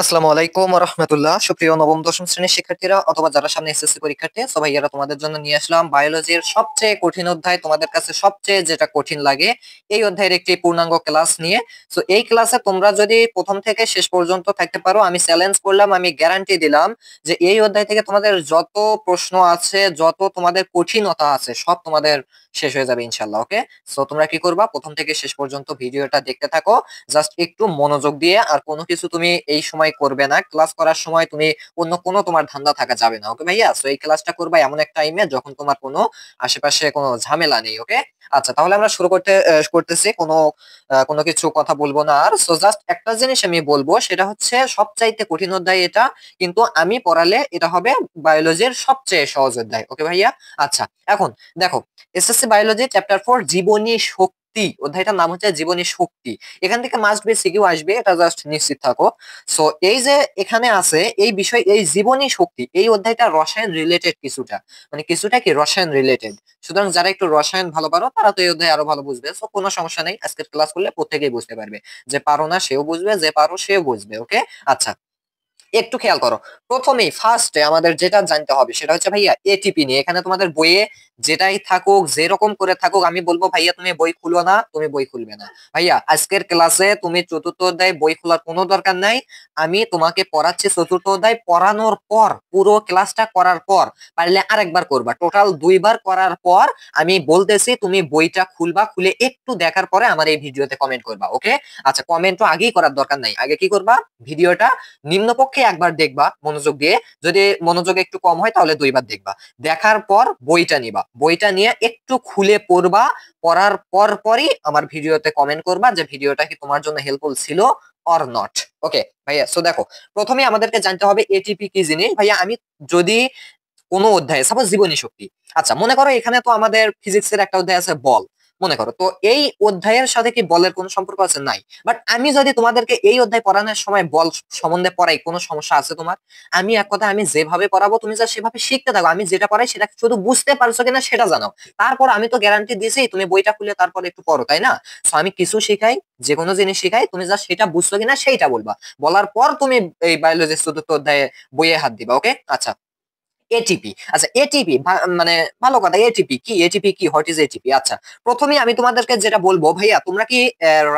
আসসালামু আলাইকুম রহমতুল্লাহ। সুপ্রিয় নবম দশম শ্রেণীর শিক্ষার্থীরা অথবা যারা সামনে এসএসসি পরীক্ষার্থী, সো ভাইয়ারা তোমাদের জন্য নিয়ে আসলাম বায়োলজির সবচেয়ে কঠিন অধ্যায়, তোমাদের কাছে সবচেয়ে যেটা কঠিন লাগে এই অধ্যায়ের একটি পূর্ণাঙ্গ ক্লাস নিয়ে। সো এই ক্লাসে তোমরা যদি প্রথম থেকে শেষ পর্যন্ত থাকতে পারো, আমি চ্যালেঞ্জ করলাম, আমি গ্যারান্টি দিলাম যে এই অধ্যায় থেকে তোমাদের যত প্রশ্ন আছে, যত তোমাদের কঠিনতা আছে, সব তোমাদের শেষ হয়ে যাবে ইনশাল্লাহ। ওকে, সো তোমরা কি করবা, প্রথম থেকে শেষ পর্যন্ত ভিডিওটা দেখতে থাকো জাস্ট একটু মনোযোগ দিয়ে। আর কোনো কিছু তুমি এই সময় করবে না, ক্লাস করার সময় তুমি অন্য কোনো তোমার ধান্দা থাকা যাবে না। ওকে ভাইয়া, সো এই ক্লাসটা করবা এমন এক টাইমে যখন তোমার কোনো আশেপাশে কোনো ঝামেলা নেই। ওকে, আচ্ছা তাহলে আমরা শুরু করতেছি। কোনো কিছু কথা বলবো না আর। সো জাস্ট একটা জিনিস আমি বলবো, সেটা হচ্ছে সবচাইতে কঠিন অধ্যায় এটা, কিন্তু আমি পড়ালে এটা হবে বায়োলজির সবচেয়ে সহজ অধ্যায়। ওকে ভাইয়া, আচ্ছা এখন দেখো, এসএসসি বায়োলজি চ্যাপ্টার 4 জীবনী শক্তি, অধ্যায়টার নাম হচ্ছে জীবনী শক্তি। এখান থেকে মাস্ট বি সিকিউ আসবে, এটা জাস্ট নিশ্চিত থাকো। সো এই যে এখানে আছে এই বিষয়, এই জীবনী শক্তি, এই অধ্যায়টা রসায়ন রিলেটেড কিছুটা, মানে কিছুটা কি রসায়ন রিলেটেড। সুতরাং যারা একটু রসায়ন ভালো পারো তারা তো এই অধ্যায় আরো ভালো বুঝবে। সো কোনো সমস্যা নেই, আজকের ক্লাস করলে প্রত্যেকেই বুঝতে পারবে। যে পারো না সেও বুঝবে, যে পারো সেও বুঝবে। ওকে, আচ্ছা একটু খেয়াল করো। প্রথমেই ফার্স্টে আমাদের যেটা জানতে হবে সেটা হচ্ছে ভাইয়া এটিপি নিয়ে। এখানে তোমাদের বইয়ে যেটাই থাকুক, যেরকম করে থাকুক, আমি বলবো ভাইয়া তুমি বই খুলো না, তুমি বই খুলবে না। ভাইয়া আজকের ক্লাসে তুমি চতুর্থ অধ্যায় বই খোলার কোনো দরকার নাই। আমি তোমাকে পড়াচ্ছি চতুর্থ অধ্যায়, পড়ানোর পর পুরো ক্লাসটা করার পর পারলে আরেকবার করবা, টোটাল 2বার করার পর আমি বলতেছি তুমি বইটা খুলবা, খুলে একটু দেখার পরে আমার এই ভিডিওতে কমেন্ট করবা। ওকে, আচ্ছা কমেন্টও আগেই করার দরকার নাই, আগে কি করবা, ভিডিওটা নিম্নপক্ষে একবার দেখবা মনোযোগ দিয়ে, যদি মনোযোগ একটু কম হয় তাহলে 2বার দেখবা। দেখার পর বইটা নিবা, বইটা নিয়ে একটু খুলে পড়বা, পড়ার পর পরই আমার ভিডিওতে কমেন্ট করবা যে ভিডিওটা কি তোমার জন্য হেল্পফুল ছিল অর নট। ওকে ভাইয়া, সো দেখো প্রথমে আমাদেরকে জানতে হবে এটিপি কি জিনিস। ভাইয়া আমি যদি কোনো অধ্যায়ে সাপোজ জীবনী শক্তি, আচ্ছা মনে করো এখানে তো আমাদের ফিজিক্সের একটা অধ্যায় আছে বল, মনে করো তো এই অধ্যায়ের সাথে কি বলের কোনো সম্পর্ক আছে? নাই। বাট আমি যদি তোমাদেরকে এই অধ্যায় পড়ানোর সময় বল সম্বন্ধে পড়াই, কোনো সমস্যা আছে তোমার? আমি এক কথা, আমি যেভাবে পড়াবো তুমি যা সেভাবে শিখতে থাকো, আমি যেটা পড়াই সেটা শুধু বুঝতে পারছো কিনা সেটা জানাও। তারপর আমি তো গ্যারান্টি দিয়েছি তুমি বইটা খুলে তারপর একটু পড়ো, তাই না? তো আমি কিছু শিখাই, যে কোনো জিনিস শিখাই, তুমি যা সেটা বুঝছো কিনা সেইটা বলবা, বলার পর তুমি এই বায়োলজির চতুর্থ অধ্যায়ে বইয়ে হাত দিবা। ওকে, আচ্ছা এটিপি, আচ্ছা এটিপি মানে ভালো কথা, এটিপি কি, এটিপি কি, হোয়াট ইজ এটিপি? আচ্ছা প্রথমে আমি তোমাদেরকে যেটা বলবো, ভাইয়া তোমরা কি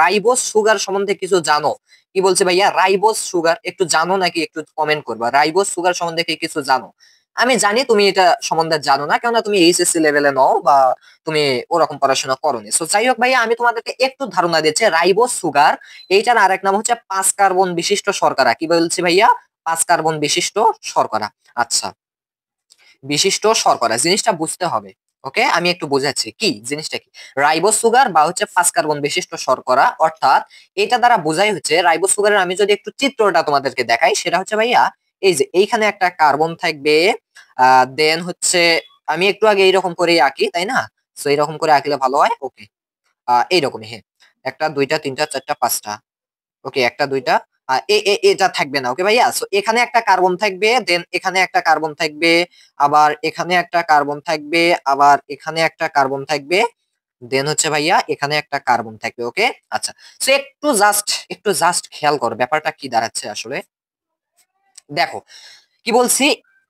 রাইবোজ সুগার সম্বন্ধে কিছু জানো? কি বলছে ভাইয়া, রাইবোজ সুগার একটু জানো নাকি? একটু কমেন্ট করবা, রাইবোজ সুগার সম্বন্ধে কি কিছু জানো? আমি জানি তুমি এটা সম্বন্ধে জানো না, কেননা তুমি এইচএসসি লেভেলে নও বা তুমি ওরকম পড়াশোনা করোনি। সো যাই হোক ভাইয়া, আমি তোমাদেরকে একটু ধারণা দিচ্ছি, রাইবোজ সুগার এইটার আরেক নাম হচ্ছে 5 কার্বন বিশিষ্ট শর্করা। কি বলছি ভাইয়া, 5 কার্বন বিশিষ্ট শর্করা। আচ্ছা বিশিষ্ট শর্করা জিনিসটা বুঝতে হবে। ওকে, আমি একটু বোঝাচ্ছি কি জিনিসটা কি। রাইবোজ সুগার বা হচ্ছে 5 কার্বন বিশিষ্ট শর্করা, অর্থাৎ এটা দ্বারা বোঝাই হচ্ছে রাইবোজ সুগারের, আমি যদি একটু চিত্রটা তোমাদেরকে দেখাই, সেটা হচ্ছে ভাইয়া এই যে এইখানে একটা কার্বন থাকবে, দেন হচ্ছে আমি একটু আগে এইরকম করে আঁকি, তাই না? সো এইরকম করে আঁকলে ভালো হয়। ওকে, এইরকমই, হ্যাঁ, একটা দুইটা তিনটা চারটা পাঁচটা। ওকে, একটা দুইটা এটা থাকবে না। ওকে ভাইয়া, সো এখানে একটা কার্বন থাকবে, দেন এখানে একটা কার্বন থাকবে, আবার এখানে একটা কার্বন থাকবে, আবার এখানে একটা কার্বন থাকবে, দেন হচ্ছে ভাইয়া এখানে একটা কার্বন থাকবে। ওকে, আচ্ছা সো একটু জাস্ট খেয়াল করো ব্যাপারটা কি দাঁড়াচ্ছে আসলে। দেখো কি বলছি,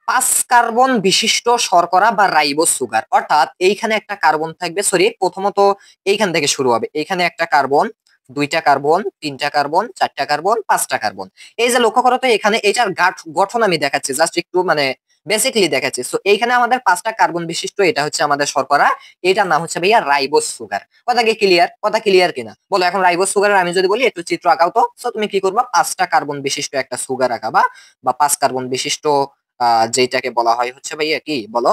5 কার্বন বিশিষ্ট শর্করা বা রাইবোজ সুগার, অর্থাৎ এইখানে একটা কার্বন থাকবে, সরি প্রথমত এইখান থেকে শুরু হবে, এইখানে একটা কার্বন, দুইটা কার্বন, তিনটা কার্বন, চারটা কার্বন, 5টা কার্বন। এই যে লক্ষ্য করো তো, এখানে এটার গঠন আমি দেখাচ্ছি, জাস্ট একটু মানে বেসিকলি দেখাচ্ছি। সো এইখানে আমাদের 5টা কার্বন বিশিষ্ট, এটা হচ্ছে আমাদের শর্করা, এটার নাম হচ্ছে ভাইয়া রাইবোজ সুগার। কথা কি ক্লিয়ার? কথা ক্লিয়ার কিনা বলো এখন। রাইবোজ সুগারের আমি যদি বলি একটু চিত্র আঁকাও তো, সো তুমি কি করবা, 5টা কার্বন বিশিষ্ট একটা সুগার আঁকাবা, বা 5 কার্বন বিশিষ্ট যেটাকে বলা হয় হচ্ছে ভাইয়া কি বলো,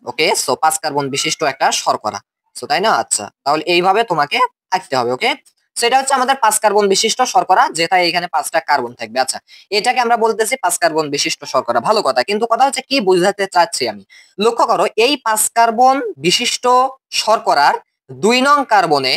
ওকে সো 5 কার্বন বিশিষ্ট একটা শর্করা। সো তাই না? আচ্ছা তাহলে এইভাবে তোমাকে আঁকতে হবে। ওকে, সেটা হচ্ছে আমাদের 5 কার্বন বিশিষ্ট শর্করা, যেটা এখানে 5টা কার্বন থাকবে। আচ্ছা এটাকে আমরা বলতেছি 5 কার্বন বিশিষ্ট শর্করা, ভালো কথা, কিন্তু কথা হচ্ছে কি বোঝাতে চাচ্ছি আমি। লক্ষ্য করো এই 5 কার্বন বিশিষ্ট শর্করার 2 নং কার্বনে,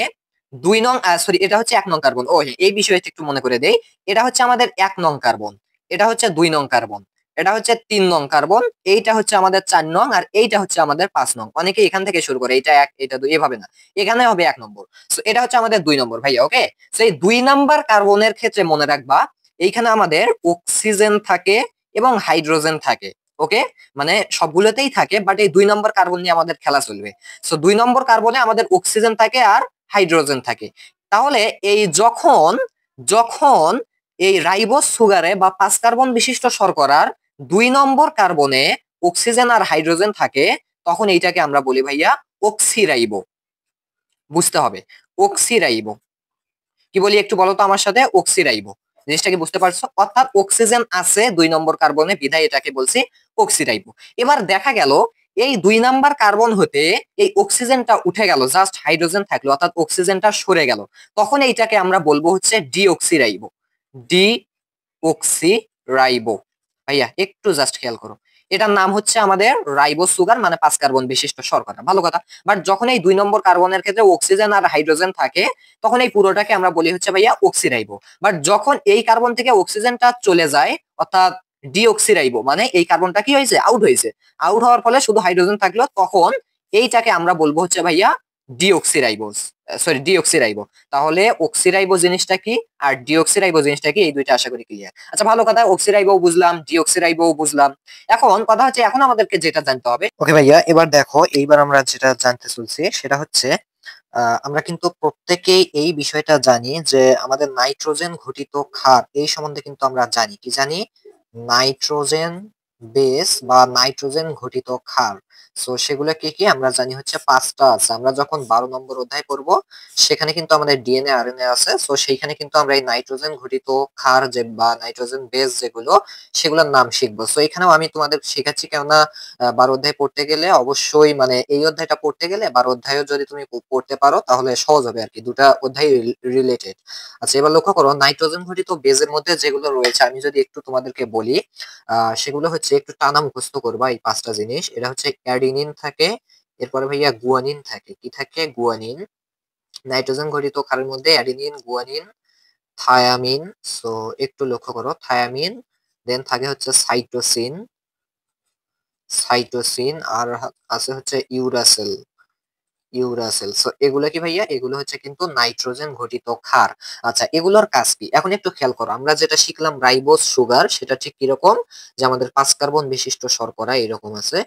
2 নং সরি এটা হচ্ছে 1 নং কার্বন। ও হ্যাঁ, এই বিষয়টা একটু মনে করে দেই, এটা হচ্ছে আমাদের 1 নং কার্বন, এটা হচ্ছে 2 নং কার্বন, এটা হচ্ছে 3 নং কার্বন, এইটা হচ্ছে আমাদের 4 নং, আর এইটা হচ্ছে আমাদের 5 নং। অনেকে এখান থেকে শুরু করে, এটা 1 এটা 2 এভাবে না, এখানে হবে 1 নম্বর। সো এটা হচ্ছে আমাদের 2 নম্বর ভাইয়া। ওকে, সেই 2 নাম্বার কার্বনের ক্ষেত্রে মনে রাখবা এইখানে আমাদের অক্সিজেন থাকে এবং হাইড্রোজেন থাকে। ওকে, মানে সবগুলোতেই থাকে, বাট এই 2 নম্বর কার্বন নিয়ে আমাদের খেলা চলবে। সো 2 নম্বর কার্বনে আমাদের অক্সিজেন থাকে আর হাইড্রোজেন থাকে। তাহলে এই যখন যখন এই রাইবোজ সুগারে বা 5 কার্বন বিশিষ্ট শর্করার 2 নম্বর কার্বনে অক্সিজেন আর হাইড্রোজেন থাকে, তখন এইটাকে আমরা বলি ভাইয়া অক্সিরাইবো। বুঝতে হবে, অক্সিরাইবো। কি বলি একটু বলো তো আমার সাথে, অক্সিরাইবো। জিনিসটা কি বুঝতে পারছো? অর্থাৎ অক্সিজেন আছে 2 নম্বর কার্বনে, বিধায় এটাকে বলছি অক্সিরাইবো। এবার দেখা গেল এই 2 নাম্বার কার্বন হতে এই অক্সিজেনটা উঠে গেল, জাস্ট হাইড্রোজেন থাকলো, অর্থাৎ অক্সিজেনটা সরে গেল। তখন এইটাকে আমরা বলবো হচ্ছে ডিঅক্সিরাইবো। ডিঅক্সিরাইবো। ভাইয়া একটু জাস্ট খেয়াল করো, এটার নাম হচ্ছে আমাদের রাইবোজ সুগার, মানে 5 কার্বন বিশিষ্ট শর্করা। ভালো কথা। বাট যখন এই 2 নম্বর কার্বনের ক্ষেত্রে অক্সিজেন আর হাইড্রোজেন থাকে, তখন এই পুরোটাকে আমরা বলি হচ্ছে ভাইয়া অক্সিরাইবো। বাট যখন এই কার্বন থেকে অক্সিজেনটা চলে যায়, অর্থাৎ ডিঅক্সিরাইবো, মানে এই কার্বনটা কি হয়েছে, আউট হয়েছে। আউট হওয়ার ফলে শুধু হাইড্রোজেন থাকলো, তখন এইটাকে আমরা বলবো হচ্ছে ভাইয়া ডিঅক্সিরাইবোজ, সরি ডিঅক্সিরাইবো। তাহলে অক্সিরাইবো জিনিসটা কি আর ডিঅক্সিরাইবো জিনিসটা কি, এই দুইটা আশা করি ক্লিয়ার। আচ্ছা ভালো কথা, অক্সিরাইবো বুঝলাম, ডিঅক্সিরাইবো বুঝলাম। এখন কথা হচ্ছে, এখন আমাদেরকে যেটা জানতে হবে, ওকে ভাইয়া এবার দেখো, এইবার আমরা যেটা জানতে চলছি সেটা হচ্ছে আমরা কিন্তু প্রত্যেকেই এই বিষয়টা জানি যে আমাদের নাইট্রোজেন ঘটিত ক্ষার এই সম্বন্ধে কিন্তু আমরা জানি। কি জানি? নাইট্রোজেন বেস বা নাইট্রোজেন ঘটিত ক্ষার। সো সেগুলো কি কি আমরা জানি হচ্ছে 5টা আছে। আমরা যখন 12 নম্বর অধ্যায় পড়ব, সেখানে কিন্তু আমাদের ডিএনএ আরএনএ আছে। সো সেইখানে কিন্তু আমরা এই নাইট্রোজেন ঘটিত ক্ষার যে বা নাইট্রোজেন বেস যেগুলো, সেগুলোর নাম শিখবো। সো এখানেও আমি তোমাদের শেখাচ্ছি, কেননা 12 অধ্যায় পড়তে গেলে অবশ্যই, মানে এই অধ্যায়টা পড়তে গেলে 12 অধ্যায়ও যদি তুমি পড়তে পারো তাহলে সহজ হবে আর কি, দুটা অধ্যায় রিলেটেড। আচ্ছা এবার লক্ষ্য করো, নাইট্রোজেন ঘটিত বেজের মধ্যে যেগুলো রয়েছে আমি যদি একটু তোমাদেরকে বলি, সেগুলো হচ্ছে একটু টানা মুখস্থ করবা এই 5টা জিনিস। এটা হচ্ছে অ্যাডিনিন থাকে, এরপরে ভাইয়া গুয়ানিন থাকে। কি থাকে? গুয়ানিন। নাইট্রোজেন ঘটিত ক্ষারের মধ্যে অ্যাডিনিন, গুয়ানিন, থায়ামিন। সো একটু লক্ষ্য করো, থায়ামিন। দেন থাকে হচ্ছে সাইটোসিন, সাইটোসিন। আর আছে হচ্ছে ইউরাসেল, ইউরাসেল। সো এগুলো কি ভাইয়া? এগুলো হচ্ছে কিন্তু নাইট্রোজেন ঘটিত ক্ষার। আচ্ছা এগুলোর কাজ কি এখন একটু খেয়াল করো। আমরা যেটা শিখলাম রাইবোজ সুগার, সেটা ঠিক কিরকম, যে আমাদের 5 কার্বন বিশিষ্ট শর্করা এরকম আছে।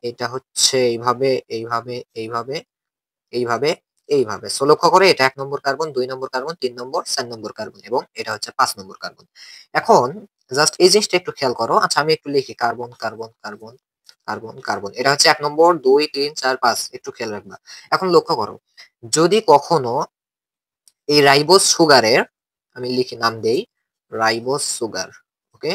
এটা হচ্ছে এইভাবে, এইভাবে, এইভাবে, এইভাবে, এইভাবে। সো লক্ষ্য করে, এটা 1 নম্বর কার্বন, 2 নম্বর কার্বন, 3 নম্বর, 4 নম্বর কার্বন, এবং এটা হচ্ছে 5 নম্বর কার্বন। এখন জাস্ট এই জিনিসটা একটু খেয়াল করো। আচ্ছা আমি একটু লিখি, carbon, carbon, carbon, carbon, carbon. এটা হচ্ছে 1 নম্বর, 2, 3, 4, 5, একটু খেয়াল রাখবা। এখন লক্ষ্য করো, যদি কখনো এই রাইবোজ সুগারের, আমি লিখি নাম দেই রাইবোজ সুগার, ওকে।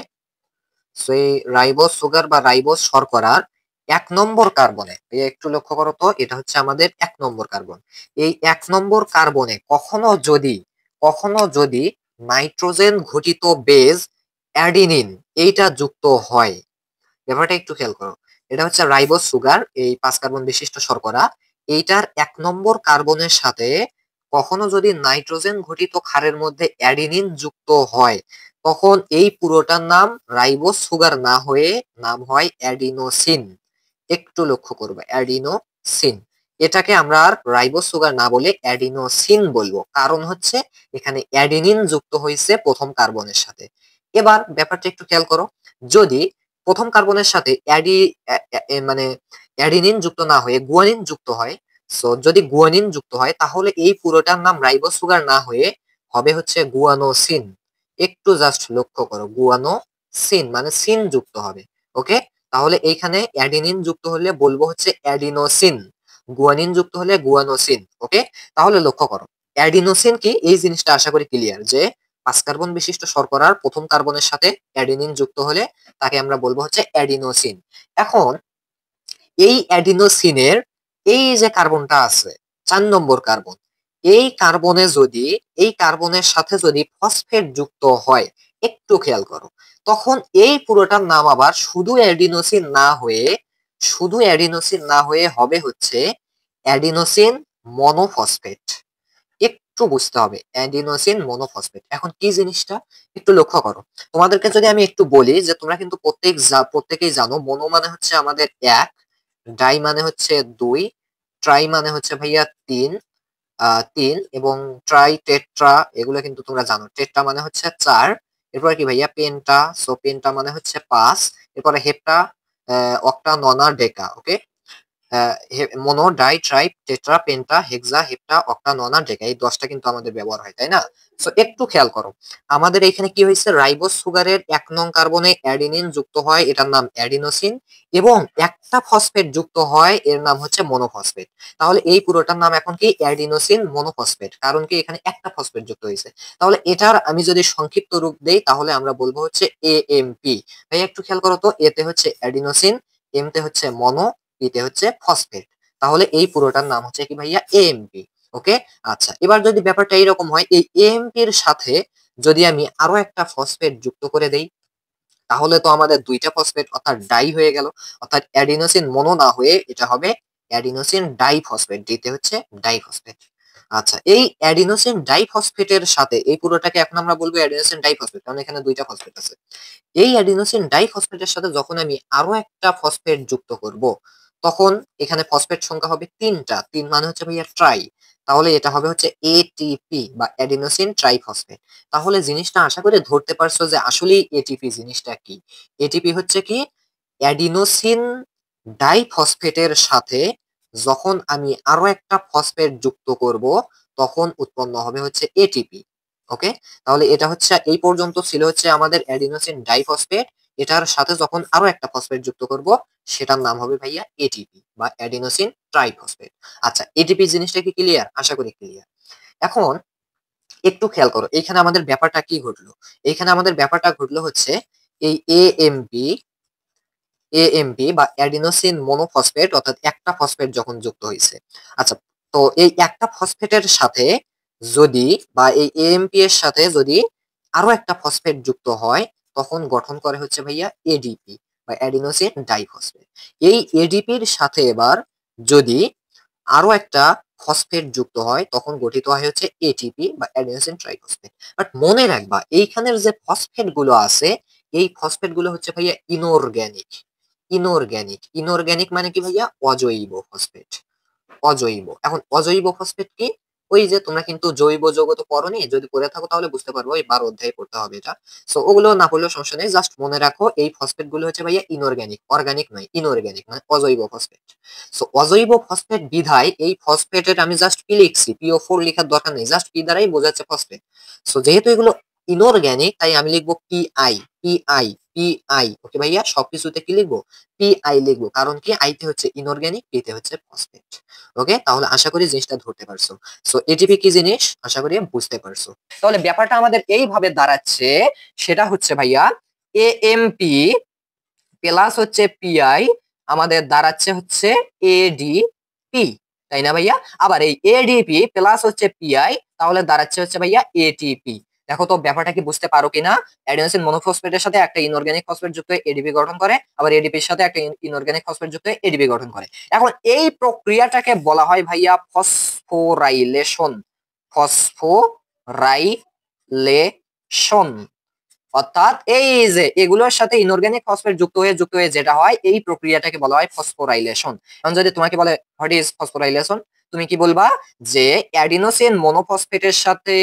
সো এই রাইবোজ সুগার বা রাইবোজ শর্করার 1 নম্বর কার্বনে, একটু লক্ষ্য করো তো, এটা হচ্ছে আমাদের 1 নম্বর কার্বন। এই 1 নম্বর কার্বনে কখনো যদি নাইট্রোজেন ঘটিত বেজ অ্যাডিনিন এইটা যুক্ত হয়, ব্যাপারটা একটু খেয়াল করো। এটা হচ্ছে রাইবোজ সুগার, এই 5 কার্বন বিশিষ্ট শর্করা। এইটার 1 নম্বর কার্বনের সাথে কখনো যদি নাইট্রোজেন ঘটিত ক্ষারের মধ্যে অ্যাডিনিন যুক্ত হয়, তখন এই পুরোটার নাম রাইবোজ সুগার না হয়ে নাম হয় অ্যাডিনোসিন। একটু লক্ষ্য করবে, অ্যাডিনোসিন। এটাকে আমরা আর রাইবোজ সুগার না বলে অ্যাডিনোসিন বলবো, কারণ হচ্ছে এখানে অ্যাডিনিন যুক্ত হয়েছে প্রথম কার্বনের সাথে। এবার ব্যাপারটা একটু খেয়াল করো, যদি প্রথম কার্বনের সাথে মানে অ্যাডিনিন যুক্ত না হয়ে গুয়ানিন যুক্ত হয়, সো যদি গুয়ানিন যুক্ত হয় তাহলে এই পুরোটার নাম রাইবোজ সুগার না হয়ে হবে হচ্ছে গুয়ানোসিন। একটু জাস্ট লক্ষ্য করো, গুয়ানোসিন মানে সিন যুক্ত হবে। ওকে, তাহলে এইখানে অ্যাডিনিন যুক্ত হলে বলবো হচ্ছে অ্যাডিনোসিন, গুয়ানিন যুক্ত হলে গুয়ানোসিন। ওকে, তাহলে লক্ষ্য করো, অ্যাডিনোসিন কি, এই জিনিসটা আশা করি ক্লিয়ার, যে 5 কার্বন বিশিষ্ট শর্করার প্রথম কার্বনের সাথে অ্যাডিনিন যুক্ত হলে তাকে আমরা বলবো হচ্ছে অ্যাডিনোসিন। এখন এই অ্যাডিনোসিনের এই যে কার্বনটা আছে, 4 নম্বর কার্বন, এই কার্বনের সাথে যদি ফসফেট যুক্ত হয়, একটু খেয়াল করো, তখন এই পুরোটার নাম আবার শুধু অ্যাডিনোসিন না হয়ে হবে হচ্ছে অ্যাডিনোসিন মনোফসফেট। একটু বুঝতে হবে, অ্যাডিনোসিন মনোফসফেট। এখন কি জিনিসটা একটু লক্ষ্য করো, তোমাদেরকে যদি আমি একটু বলি, যে তোমরা কিন্তু প্রত্যেকেই জানো, মনো মানে হচ্ছে আমাদের 1, ডাই মানে হচ্ছে 2, ট্রাই মানে হচ্ছে ভাইয়া 3, 3, এবং ট্রাই টেট্রা এগুলো কিন্তু তোমরা জানো। টেট্রা মানে হচ্ছে 4, এরপরে কি ভাইয়া পেন্টা, সো পেন্টা মানে হচ্ছে 5। এরপরে হেপ্টা, অক্টা, ননা, ডেকা। ওকে, mono, die, try, tetra, penta, হেক্সা, হেপ্টা, অক্টা, ননা, ডেকা, এই 10টা কিন্তু আমাদের ব্যবহার হয়, তাই না? সো একটু খেয়াল করো, আমাদের এখানে কি হয়েছে, রাইবোজ সুগারের 1 নং কার্বনে অ্যাডিনিন যুক্ত হয়, এটার নাম অ্যাডিনোসিন, এবং একটা ফসফেট যুক্ত হয়, এর নাম হচ্ছে মনোফসফেট। তাহলে এই পুরোটার নাম এখন কি, অ্যাডিনোসিন মনোফসফেট, কারণ কি এখানে একটা ফসফেট যুক্ত হয়েছে। তাহলে এটার আমি যদি সংক্ষিপ্ত রূপ দেই তাহলে আমরা বলবো হচ্ছে এএমপি। ভাই একটু খেয়াল করো তো, এতে হচ্ছে অ্যাডিনোসিন, এম তে হচ্ছে মনো, পি তে হচ্ছে ফসফেট। তাহলে এই পুরোটার নাম হচ্ছে কি ভাইয়া, এএমপি। ওকে, আচ্ছা, এবার যদি ব্যাপারটা এইরকম হয়, এই এএমপি এর সাথে যদি আমি আরো একটা ফসফেট যুক্ত করে দেই, তাহলে তো আমাদের 2টা ফসফেট অর্থাৎ ডাই হয়ে গেল, অর্থাৎ অ্যাডিনোসিন মনো না হয়ে এটা হবে অ্যাডিনোসিন ডাইফসফেট, দিতে হচ্ছে ডাইফসফেট। আচ্ছা, এই অ্যাডিনোসিন ডাইফসফেটের সাথে এই পুরোটাকে এখন আমরা বলবো অ্যাডিনোসিন ডাইফসফেট, কারণ এখানে 2টা ফসফেট আছে। এই অ্যাডিনোসিন ডাইফসফেটের সাথে যখন আমি আরো একটা ফসফেট যুক্ত করব, তখন এখানে ফসফেট সংখ্যা হবে 3টা, 3 মানে হচ্ছে ভাইয়া ট্রাই। তাহলে এটা হবে হচ্ছে এটিপি বা অ্যাডিনোসিন ট্রাইফসফেট। তাহলে জিনিসটা আশা করি ধরতে পারছো যে আসলে এটিপি জিনিসটা কি। এটিপি হচ্ছে কি, অ্যাডিনোসিন ডাইফসফেটের সাথে যখন আমি আরো একটা ফসফেট যুক্ত করব, তখন উৎপন্ন হবে হচ্ছে এটিপি। ওকে, তাহলে এটা হচ্ছে এই পর্যন্ত ছিল হচ্ছে আমাদের অ্যাডিনোসিন ডাইফসফেট, এটার সাথে যখন আরো একটা ফসফেট যুক্ত করব, সেটার নাম হবে ভাইয়া এটিপি বা অ্যাডিনোসিন ট্রাইফসফেট। আচ্ছা, এটিপি জিনিসটা কি ক্লিয়ার? আশা করি ক্লিয়ার। এখন একটু খেয়াল করো, এইখানে আমাদের ব্যাপারটা কি ঘটলো। এইখানে আমাদের ব্যাপারটা ঘটলো হচ্ছে এই এএমপি, এএমপি বা অ্যাডিনোসিন মনোফসফেট, অর্থাৎ একটা ফসফেট যখন যুক্ত হয়েছে। আচ্ছা, তো এই একটা ফসফেটের সাথে যদি বা এই এএমপি এর সাথে যদি আরো একটা ফসফেট যুক্ত হয়, তখন গঠন করে হচ্ছে ভাইয়া এডিপি বা অ্যাডিনোসিন ডাইফসফেট। এই এডিপির সাথে এবার যদি আরো একটা ফসফেট যুক্ত হয়, তখন গঠিত হয় হচ্ছে এটিপি বা অ্যাডিনোসিন ট্রাইফসফেট। বাট মনে রাখবা, এইখানের যে ফসফেট গুলো আছে, এই ফসফেট গুলো হচ্ছে ভাইয়া ইনঅর্গ্যানিক। ইনঅর্গ্যানিক, ইনঅর্গ্যানিক মানে কি ভাইয়া, অজৈব ফসফেট। অজৈব, এখন অজৈব ফসফেট কি, ওই যে তোমরা কিন্তু জৈব যৌগ তো পড়োনি, যদি পড়ে থাকো তাহলে বুঝতে পারবো, এই 12 অধ্যায়ে পড়তে হবে এটা। সো ওগুলো না পড়লেও সমস্যা নেই, জাস্ট মনে রাখো এই ফসফেট গুলো হচ্ছে ভাইয়া ইনঅর্গ্যানিক, অর্গানিক নয়, ইনঅর্গ্যানিক মানে অজৈব ফসফেট। সো অজৈব ফসফেট বিধায় এই ফসফেটের আমি জাস্ট কি লিখছি, পিও4 লেখার দরকার নেই, জাস্ট পি দ্বারাই বোঝাচ্ছে ফসফেট। সো যেহেতু এগুলো ইনঅর্গ্যানিক, তাই আমি লিখবো পিআই, পিআই, পিআই। ওকে ভাইয়া, সবকিছুতে কি লিখবো, পিআই লিখবো, কারণ কি আইতে হচ্ছে ইনঅর্গ্যানিক, পিতে হচ্ছে ফসফেট। ওকে, তাহলে আশা করি জিনিসটা ধরতে পারছো। সো এটিপি কি জিনিস আশা করি বুঝতে পারছো। তাহলে ব্যাপারটা আমাদের এইভাবে দাঁড়াচ্ছে, সেটা হচ্ছে ভাইয়া এএমপি প্লাস হচ্ছে পিআই আমাদের দাঁড়াচ্ছে হচ্ছে এডিপি, তাই না ভাইয়া? আবার এই এডিপি প্লাস হচ্ছে পিআই তাহলে দাঁড়াচ্ছে হচ্ছে ভাইয়া এটিপি। দেখো তো ব্যাপারটা কি বুঝতে পারো কিনা। অ্যাডিনোসিন মনোফসফেটের সাথে একটা ইনঅর্গানিক ফসফেট যুক্ত হয়ে এডিপি গঠন করে, আবার এডিপির সাথে একটা ইনঅর্গানিক ফসফেট যুক্ত হয়ে এডিপি গঠন করে। এখন এই প্রক্রিয়াটাকে বলা হয় ভাইয়া ফসফোরাইলেশন। ফসফোরাইলেশন, অর্থাৎ এই যে এগুলোর সাথে ইনঅর্গানিক ফসফেট যুক্ত হয়ে যেটা হয়, এই প্রক্রিয়াটাকে বলা হয় ফসফোরাইলেশন। এখন যদি তোমাকে বলে হোয়াট ইজ ফসফোরাইলেশন, তুমি কি বলবা যে অ্যাডিনোসিন মনোফসফেটের সাথে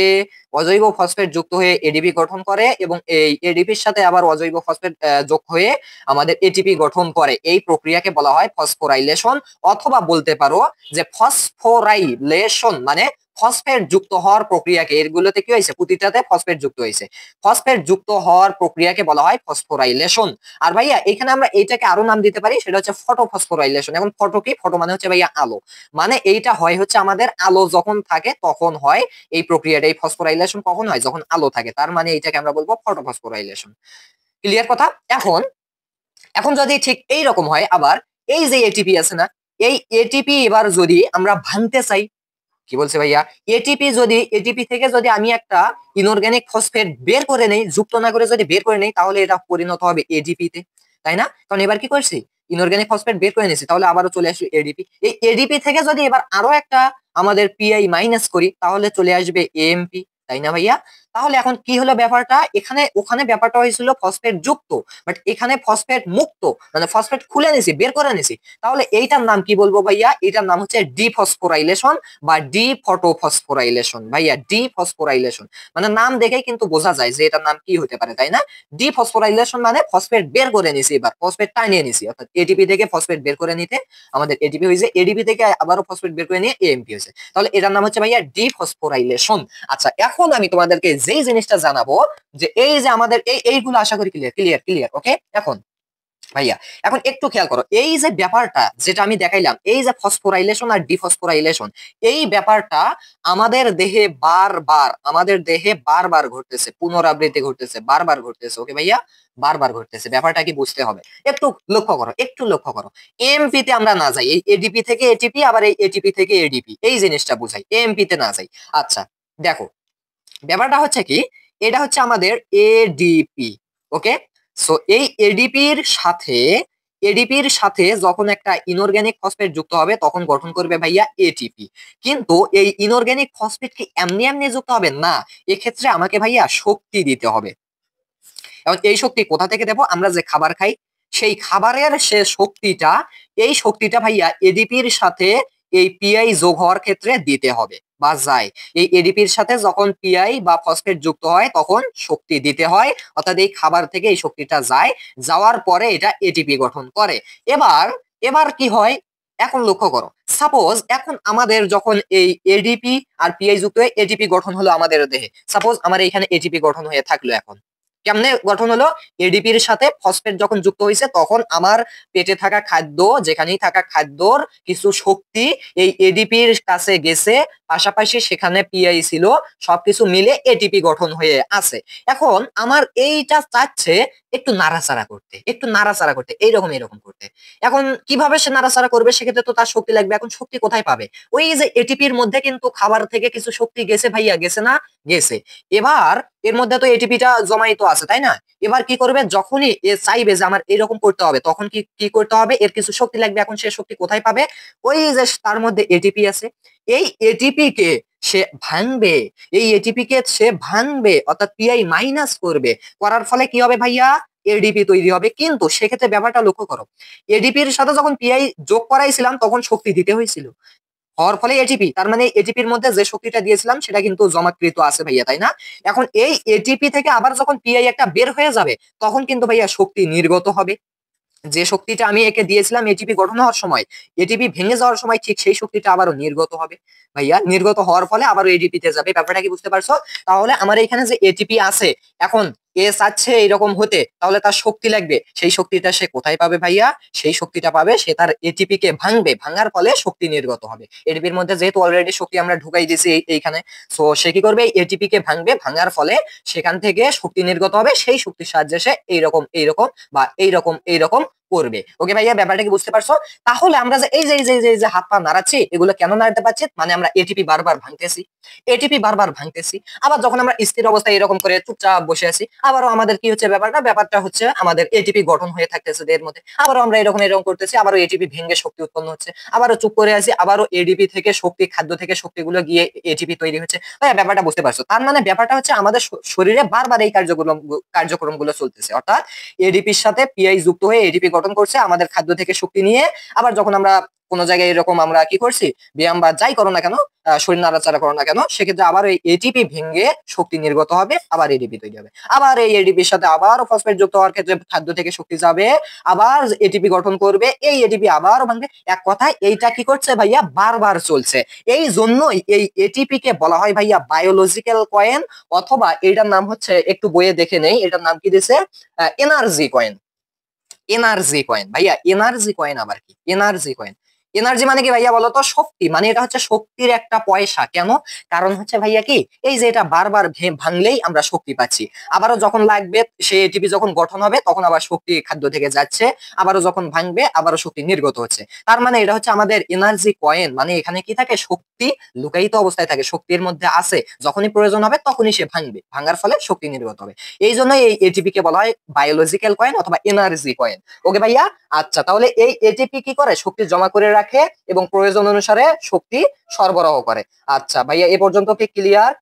অজৈব ফসফেট যুক্ত হয়ে এডিপি গঠন করে, এবং এই এডিপির সাথে আবার অজৈব ফসফেট যোগ হয়ে আমাদের এটিপি গঠন করে, এই প্রক্রিয়াকে বলা হয় ফসফোরাইলেশন। অথবা বলতে পারো যে ফসফোরাইলেশন মানে ফসফেট যুক্ত হওয়ার প্রক্রিয়াকে, এগুলোতে কি হয়েছে, প্রতিটাতে ফসফেট যুক্ত হয়েছে, ফসফেট যুক্ত হওয়ার প্রক্রিয়াকে বলা হয় ফসফোরাইলেশন। আর ভাইয়া এখানে আমরা এইটাকে আরো নাম দিতে পারি, সেটা হচ্ছে ফটোফসফোরাইলেশন। এখন ফটো কি, ফটো মানে হচ্ছে ভাইয়া আলো, মানে এইটা হয় হচ্ছে আমাদের আলো যখন থাকে তখন হয় এই প্রক্রিয়াটা। এই ফসফোরাইলেশন কখন হয়, যখন আলো থাকে, তার মানে এইটাকে আমরা বলবো ফটোফসফোরাইলেশন। ক্লিয়ার কথা। এখন এখন যদি ঠিক এই রকম হয়, আবার এই যে এটিপি আছে না, এই এটিপি এবার যদি আমরা ভাঙতে চাই, কি বলছে ভাইয়া, এটিপি থেকে যদি আমি একটা ইনঅর্গানিক ফসফেট বের করে নেই, যুক্ত না করে যদি বের করে নেই, তাহলে এটা পরিণত হবে এডিপি তে, তাই না? কারণ এবার কি করছি, ইনঅর্গানিক ফসফেট বের করে নিয়েছি, তাহলে আবারও চলে আসবে এডিপি। এই এডিপি থেকে যদি এবার আরো একটা আমাদের পিআই মাইনাস করি, তাহলে চলে আসবে এএমপি, তাই না ভাইয়া? তাহলে এখন কি হলো ব্যাপারটা, এখানে ওখানে ব্যাপারটা হয়েছিল ফসফেট যুক্ত, বাট এখানে ফসফেট মুক্ত, মানে ফসফেট খুলে নিছি, বের করে নিছি। তাহলে এইটার নাম কি বলবো ভাইয়া, এটার নাম হচ্ছে ডিফসফোরাইলেশন বা ডিফটোফসফোরাইলেশন। ভাইয়া ডিফসফোরাইলেশন মানে নাম দেখেই কিন্তু বোঝা যায় যে এটার নাম কি হতে পারে, তাই না? ডিফসফোরাইলেশন মানে ফসফেট বের করে নিছি, এবার ফসফেট টানিয়ে নিছি, অর্থাৎ এটিপি থেকে ফসফেট বের করে নিতে আমাদের এটিপি হয়েছে, এডিপি থেকে আবারও ফসফেট বের করে নিয়ে এএমপি হয়েছে। তাহলে এটার নাম হচ্ছে ভাইয়া ডিফসফোরাইলেশন। আচ্ছা, এখন আমি তোমাদেরকে যেই জিনিসটা জানাবো, যে এই যে আমাদের এইগুলো আশা করি ক্লিয়ার ক্লিয়ার ক্লিয়ার। ওকে, এখন ভাইয়া এখন একটু খেয়াল করো, এই যে ব্যাপারটা যেটা আমি দেখাইলাম, এই যে ফসফোরাইলেশন আর ডিফসফোরাইলেশন, এই ব্যাপারটা আমাদের দেহে বারবার ঘটতেছে, পুনরাবৃত্তি ঘটতেছে, বারবার ঘটতেছে। ওকে ভাইয়া, বারবার ঘটতেছে। ব্যাপারটা কি বুঝতে হবে, একটু লক্ষ্য করো, একটু লক্ষ্য করো। এমপি তে আমরা না যাই, এই এডিপি থেকে এটিপি, আবার এই এটিপি থেকে এডিপি, এই জিনিসটা বুঝাই, এমপি তে না যাই। আচ্ছা দেখো, ব্যাপারটা হচ্ছে কি, এটা হচ্ছে আমাদের এডিপি। ওকে, সো এই এডিপির সাথে যখন একটা ইনঅর্গানিক ফসফেট যুক্ত হবে তখন গঠন করবে ভাইয়া এটিপি। কিন্তু এই ইনঅর্গানিক ফসফেট কি এমনি এমনি যুক্ত হবে না, এক্ষেত্রে আমাকে ভাইয়া শক্তি দিতে হবে। এবং এই শক্তি কোথা থেকে দেবো, আমরা যে খাবার খাই সেই খাবারের সে শক্তিটা, এই শক্তিটা ভাইয়া এডিপির সাথে এই পিআই যোগ হওয়ার ক্ষেত্রে দিতে হবে বা যায়। এই এডিপির সাথে যখন পিআই বা ফসফেট যুক্ত হয় তখন শক্তি দিতে হয়, অর্থাৎ এই খাবার থেকে এই শক্তিটা যায়, যাওয়ার পরে এটা এটিপি গঠন করে। এবার এবার কি হয়, এখন লক্ষ্য করো, সাপোজ এখন আমাদের যখন এই এডিপি আর পিআই যুক্ত হয়ে এটিপি গঠন হলো আমাদের দেহে, সাপোজ আমার এখানে এটিপি গঠন হয়ে থাকলো, এখন কেমনে গঠন হলো, এডিপির সাথে ফসফেট যখন যুক্ত হয়েছে তখন আমার পেটে থাকা খাদ্য, যেখানেই থাকা খাদ্যর কিছু শক্তি এই এডিপির কাছে গেছে, পাশাপাশি সেখানে পিআই ছিল, সবকিছু মিলে এটিপি গঠন হয়ে আছে। এখন আমার এইটা চাচ্ছে একটু নাড়াচাড়া করতে, একটু নাড়াচাড়া করতে, এইরকম এরকম করতে। এখন কিভাবে সে নাড়াচাড়া করবে, সেক্ষেত্রে তো তার শক্তি লাগবে। এখন শক্তি কোথায় পাবে, ওই যে এটিপির মধ্যে কিন্তু খাবার থেকে কিছু শক্তি গেছে ভাইয়া, গেছে না, গেছে। এবার এর মধ্যে তো এটিপিটা জমাইত আছে, তাই না? এবার কি করবে, যখনই এ চাইবে যে আমার এরকম করতে হবে, তখন কি কি করতে হবে, এর কিছু শক্তি লাগবে। এখন সে শক্তি কোথায় পাবে, ওই যে তার মধ্যে এটিপি আছে, এই এটিপি কে সে ভাঙবে, এই এটিপি কে সে ভাঙবে, অর্থাৎ পিআই মাইনাস করবে, করার ফলে কি হবে ভাইয়া, এডিপি তৈরি হবে। কিন্তু সেক্ষেত্রে ব্যাপারটা লক্ষ্য করো, এডিপির সাথে যখন পিআই যোগ করাইছিলাম তখন শক্তি দিতে হয়েছিল, হওয়ার ফলে এটিপি, তার মানে এটিপির মধ্যে যে শক্তিটা দিয়েছিলাম সেটা কিন্তু জমাকৃত আছে ভাইয়া, তাই না? এখন এই এটিপি থেকে আবার যখন পিআই একটা বের হয়ে যাবে তখন কিন্তু ভাইয়া শক্তি নির্গত হবে। যে শক্তিটা আমি একে দিয়েছিলাম এটিপি গঠন হওয়ার সময়, এটিপি ভেঙে যাওয়ার সময় ঠিক সেই শক্তিটা আবারও নির্গত হবে ভাইয়া। নির্গত হওয়ার ফলে আবারও এটিপি তে যাবে। ব্যাপারটা কি বুঝতে পারছো? তাহলে আমার এখানে যে এটিপি আছে, এখন এ চাচ্ছে এইরকম হতে, তাহলে তার শক্তি লাগবে, সেই শক্তিটা সে কোথায় পাবে ভাইয়া, সেই শক্তিটা পাবে সে তার এটিপি কে ভাঙবে, ভাঙার ফলে শক্তি নির্গত হবে। এটিপির মধ্যে যেহেতু অলরেডি শক্তি আমরা ঢুকাই দিয়েছি এইখানে, সো সে কি করবে, এটিপি কে ভাঙবে, ভাঙার ফলে সেখান থেকে শক্তি নির্গত হবে, সেই শক্তির সাহায্যে সে এইরকম এইরকম বা এইরকম এইরকম করবে। ওকে ভাইয়া, ব্যাপারটা কি বুঝতে পারছো? তাহলে আমরা যে এই যে হাত পা নাড়াচ্ছি, এগুলো কেন নাড়াতে পারছি, মানে আমরা এটিপি বারবার ভাঙতেছি, এটিপি বারবার ভাঙতেছি। আবার যখন আমরা স্থির অবস্থায় এরকম করে চুপচাপ বসে আছি, আবারও আমাদের কি হচ্ছে ব্যাপারটা হচ্ছে আমাদের এটিপি গঠন হয়ে থাকতেছে দেহের মধ্যে, আবারও আমরা এরকম করতেছি, আবারও এটিপি ভেঙে শক্তি উৎপন্ন হচ্ছে, আবারও চুপ করে আছি, আবারও এডিপি থেকে শক্তি, খাদ্য থেকে শক্তিগুলো গিয়ে এটিপি তৈরি হচ্ছে। ভাইয়া ব্যাপারটা বুঝতে পারছো? তার মানে ব্যাপারটা হচ্ছে আমাদের শরীরে বারবার এই কার্যক্রমগুলো চলতেছে, অর্থাৎ এডিপির সাথে পিআই যুক্ত হয়ে এডিপি গঠন করছে, আমাদের খাদ্য থেকে শক্তি নিয়ে, আবার যখন আমরা কোন জায়গায় এরকম আমরা কি করছি, ব্যায়াম বা যাই করো না কেন, শরীর নাড়াচাড়া করো না কেন, সেক্ষেত্রে আবার এই এটিপি ভেঙে শক্তি নির্গত হবে, আবার এডিপি তৈরি হবে, আবার এই এডিপির সাথে আবার ফসফেট যুক্ত হওয়ার ক্ষেত্রে খাদ্য থেকে শক্তি যাবে, আবার এটিপি গঠন করবে, এই এটিপি আবার ভাঙবে। এক কথায় এইটা কি করছে ভাইয়া, বারবার চলছে। এই জন্যই এই এটিপি কে বলা হয় ভাইয়া বায়োলজিক্যাল কয়েন, অথবা এটার নাম হচ্ছে, একটু বইয়ে দেখে নেই এটার নাম কি দিছে, এনার্জি কয়েন। এনার্জি কয়েন ভাইয়া, এনার্জি কয়েন আবার কি, এনার্জি কয়েন। এনার্জি মানে কি ভাইয়া বলতো, শক্তি, মানে এটা হচ্ছে শক্তির একটা পয়সা। কেন? কারণ হচ্ছে ভাইয়া কি, এই যে এটা বারবার ভাঙলেই আমরা শক্তি পাচ্ছি, আবারও যখন লাগবে সেই এটিপি যখন গঠন হবে তখন আবার শক্তি খাদ্য থেকে যাচ্ছে, আবারও যখন ভাঙবে আবারও শক্তি নির্গত হচ্ছে। তার মানে এটা হচ্ছে আমাদের এনার্জি কয়েন, মানে এখানে কি থাকে, শক্তি লুকায়িত অবস্থায় থাকে, শক্তির মধ্যে আছে, যখনই প্রয়োজন হবে তখনই সে ভাঙবে, ভাঙার ফলে শক্তি নির্গত হবে। এই জন্য এই এটিপি কে বলা হয় বায়োলজিক্যাল কয়েন অথবা এনার্জি কয়েন। ওকে ভাইয়া, আচ্ছা তাহলে এই এটিপি কি করে, শক্তি জমা করে রাখে এবং প্রয়োজন অনুসারে শক্তি সরবরাহ করে। আচ্ছা ভাইয়া, এ পর্যন্ত কি ক্লিয়ার?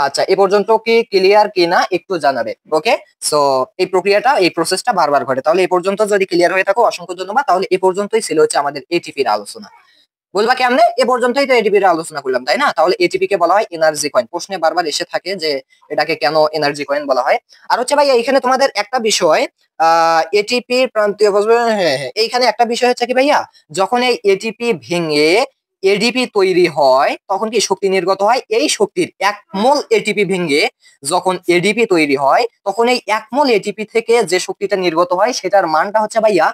আচ্ছা, এ পর্যন্ত কি ক্লিয়ার কিনা একটু জানাবে। ওকে, সো এই প্রক্রিয়াটা, এই প্রসেসটা বারবার ঘটে। তাহলে এ পর্যন্ত যদি ক্লিয়ার হয়ে থাকো অসংখ্য ধন্যবাদ। তাহলে এ পর্যন্তই ছিল হচ্ছে আমাদের এটিপির আলোচনা। বলবা কেমনে, এ পর্যন্তই তো এটিপি এর আলোচনা করলাম, তাই না? তাহলে এটিপি কে বলা হয় এনার্জি কয়েন। প্রশ্নে বারবার এসে থাকে যে এটাকে কেন এনার্জি কয়েন বলা হয়। আর হচ্ছে ভাই এখানে তোমাদের একটা বিষয়, এটিপি প্রান্তীয় হ্যাঁ হ্যাঁ, এইখানে একটা বিষয় হচ্ছে কি ভাইয়া, যখন এই এটিপি ভেঙে এডিপি তৈরি হয় তখন কি শক্তি নির্গত হয়। এই শক্তির 1 মোল এটিপি ভেঙে যখন এডিপি তৈরি হয় তখন এই 1 মোল এটিপি থেকে যে শক্তিটা নির্গত হয় সেটার মানটা হচ্ছে ভাইয়া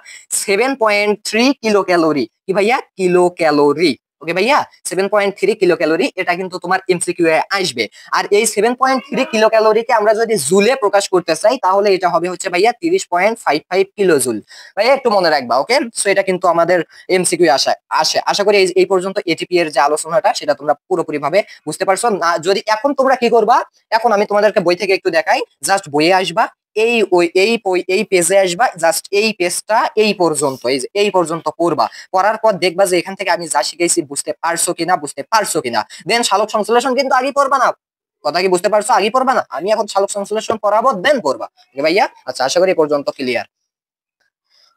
7.3 কিলো ক্যালোরি। কি ভাইয়া? Kilo calorie. ওকে ভাইয়া, 7.3 কিলো ক্যালোরি। এটা কিন্তু তোমার এমসিকিউ এ আসবে। আর এই 7.3 কিলো ক্যালোরিকে আমরা যদি জুলে প্রকাশ করতে চাই তাহলে এটা হবে হচ্ছে ভাইয়া 30.55 কিলো জুল। ভাইয়া একটু মনে রাখবা। ওকে, সো এটা কিন্তু আমাদের এমসিকিউ আসে। আশা করি এই পর্যন্ত এটিপি এর যে আলোচনাটা সেটা তোমরা পুরোপুরি ভাবে বুঝতে পারছো না। যদি এখন তোমরা কি করবা, এখন আমি তোমাদেরকে বই থেকে একটু দেখাই। জাস্ট বইয়ে আসবা, এই পেজে আসবা, জাস্ট এই পেজটা এই পর্যন্ত, এই পর্যন্ত পড়বা। পড়ার পর দেখবা যে এখান থেকে আমি যা শিখেছি বুঝতে পারছো কিনা। দেন সালোক সংশ্লেষণ কিন্তু আগে পড়বা না। কথা কি বুঝতে পারছো? আগে পড়বা না, আমি এখন সালোক সংশ্লেষণ পড়াবো দেন পড়বা। ওকে ভাইয়া, আচ্ছা আশা করি এ পর্যন্ত ক্লিয়ার।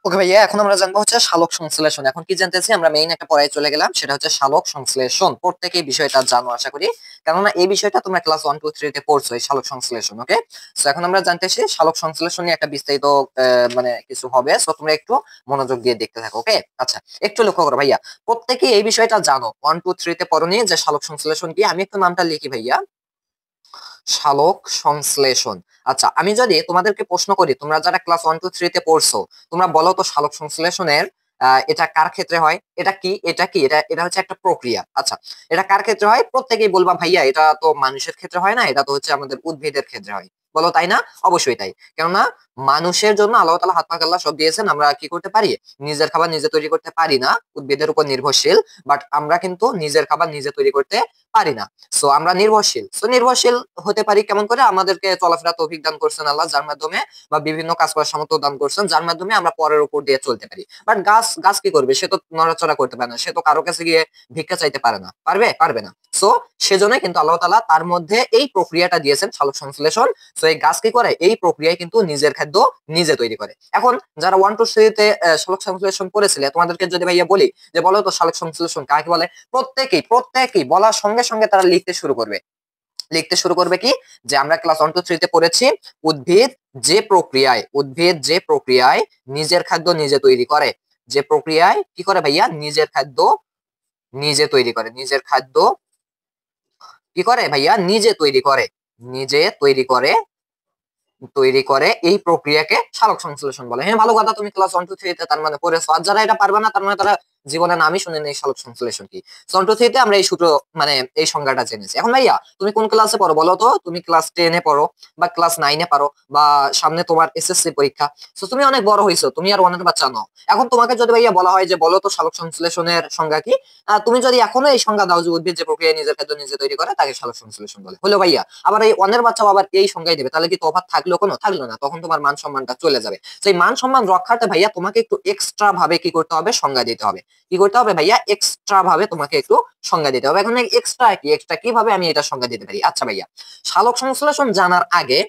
ওকে ভাইয়া, এখন আমরা জানবো হচ্ছে সালোক সংশ্লেষণ। এখন কি জানতেছি আমরা, মেইন একটা পড়ায় চলে গেলাম, সেটা হচ্ছে সালোক সংশ্লেষণ। প্রত্যেকেই বিষয়টা জানো আশা করি, কেননা এই বিষয়টা তোমরা ক্লাস 1 2 3 তে পড়ছো, এই সালোক সংশ্লেষণ। ওকে, সো এখন আমরা জানতেছি সালোক সংশ্লেষণ নিয়ে একটা বিস্তারিত মানে কিছু হবে। সো তোমরা একটু মনোযোগ দিয়ে দেখতে থাকো। ওকে, আচ্ছা একটু লক্ষ্য করো ভাইয়া, প্রত্যেকেই এই বিষয়টা জানো। 1 2 3 তে পড়নি যে সালোক সংশ্লেষণ কি। আমি একটু নামটা লিখি ভাইয়া, সালোক সংশ্লেষণ। আচ্ছা, আমি যদি তোমাদেরকে প্রশ্ন করি, তোমরা যারা ক্লাস 1 2 3 তে পড়ছো, তোমরা বলো তো সালোক সংশ্লেষণের এটা কার ক্ষেত্রে হয়? এটা হচ্ছে একটা প্রক্রিয়া। আচ্ছা, এটা কার ক্ষেত্রে হয়? প্রত্যেকেই বলবা ভাইয়া এটা তো মানুষের ক্ষেত্রে হয় না, এটা তো হচ্ছে আমাদের উদ্ভিদের ক্ষেত্রে হয়। বলো তাই না? অবশ্যই তাই। কেননা মানুষের জন্য আল্লাহ তাআলা হাত পা আল্লাহ সব দিয়েছেন, আমরা কি করতে পারি? নিজের খাবার নিজে তৈরি করতে পারি না, উদ্ভিদের উপর নির্ভরশীল। বাট আমরা কিন্তু নিজের খাবার নিজে তৈরি করতে পারি না। সো আমরা নির্ভরশীল। সো নির্ভরশীল হতে পারি কেমন করে? আমাদেরকে চলাফেরা তৌফিক দান করছেন আল্লাহ, যার মাধ্যমে, বা বিভিন্ন কাজ করার সামর্থ্য দান করছেন যার মাধ্যমে আমরা পরের উপর দিয়ে চলতে পারি। বাট গাছ কি করবে? সে তো নড়াচড়া করতে পারে না, সে তো কারো কাছে গিয়ে ভিক্ষা চাইতে পারে না। পারবে না। সো সেজন্য কিন্তু আল্লাহ তাআলা তার মধ্যে এই প্রক্রিয়াটা দিয়েছেন, সালোক সংশ্লেষণ। সো এই গাছ কি করে? এই প্রক্রিয়ায় কিন্তু নিজের খাদ্য নিজে তৈরি করে। এখন যারা 1 2 3 তে সালোক সংশ্লেষণ করেছিলে, তোমাদেরকে যদি ভাইয়া বলি যে বলো তো সালোক সংশ্লেষণ কাকে বলে, প্রত্যেকেই বলার সঙ্গে সঙ্গে তারা লিখতে শুরু করবে কি, যে আমরা ক্লাস 1 2 3 তে পড়েছি, উদ্ভিদ যে প্রক্রিয়ায় নিজের খাদ্য নিজে তৈরি করে, যে প্রক্রিয়ায় কি করে ভাইয়া? নিজের খাদ্য নিজে তৈরি করে, নিজের খাদ্য কি করে ভাইয়া? নিজে তৈরি করে এই প্রক্রিয়াকে সালোক সংশ্লেষণ বলে। হ্যাঁ, ভালো কথা, তুমি ক্লাস 1 2 3 তে তার মানে পড়েছো। আর যারা এটা পারবে না তার মানে তারা জীবনে নামই শুনেনি এই সালোক সংশ্লেষণ কি। 1 2 3 তে আমরা এই সূত্র, মানে এই সংজ্ঞাটা জেনেছি। এখন ভাইয়া তুমি কোন ক্লাসে পড়ো বলো তো? তুমি ক্লাস 10 এ পড়ো, বা ক্লাস 9 এ পারো, বা সামনে তোমার এসএসসি পরীক্ষা। সো তুমি অনেক বড় হইছো, তুমি আর অনেক বাচ্চা নও। এখন তোমাকে যদি ভাইয়া বলা হয় যে বলো তো সালোক সংশ্লেষণের সংজ্ঞা কি, তুমি যদি এখনো এই সংজ্ঞা দাও যে উদ্ভিদ যে প্রক্রিয়ায় নিজের খাদ্য নিজে তৈরি করে তাকে সালোক সংশ্লেষণ বলে, হলো ভাইয়া। আবার এই অন্যের বাচ্চা আবার এই সংজ্ঞাই দেবে, তাহলে কি তফাৎ থাকলো? কোনো থাকলো না। তখন তোমার মান সম্মানটা চলে যাবে। সেই মান সম্মান রক্ষার্থে ভাইয়া তোমাকে একটু এক্সট্রা ভাবে কি করতে হবে? সংজ্ঞা দিতে হবে। কি করতে হবে ভাইয়া? এক্সট্রা ভাবে তোমাকে একটু সংজ্ঞা দিতে হবে। এখন এক্সট্রা কিভাবে আমি এটা সংজ্ঞা দিতে পারি? আচ্ছা ভাইয়া, সালোক সংশ্লেষণ জানার আগে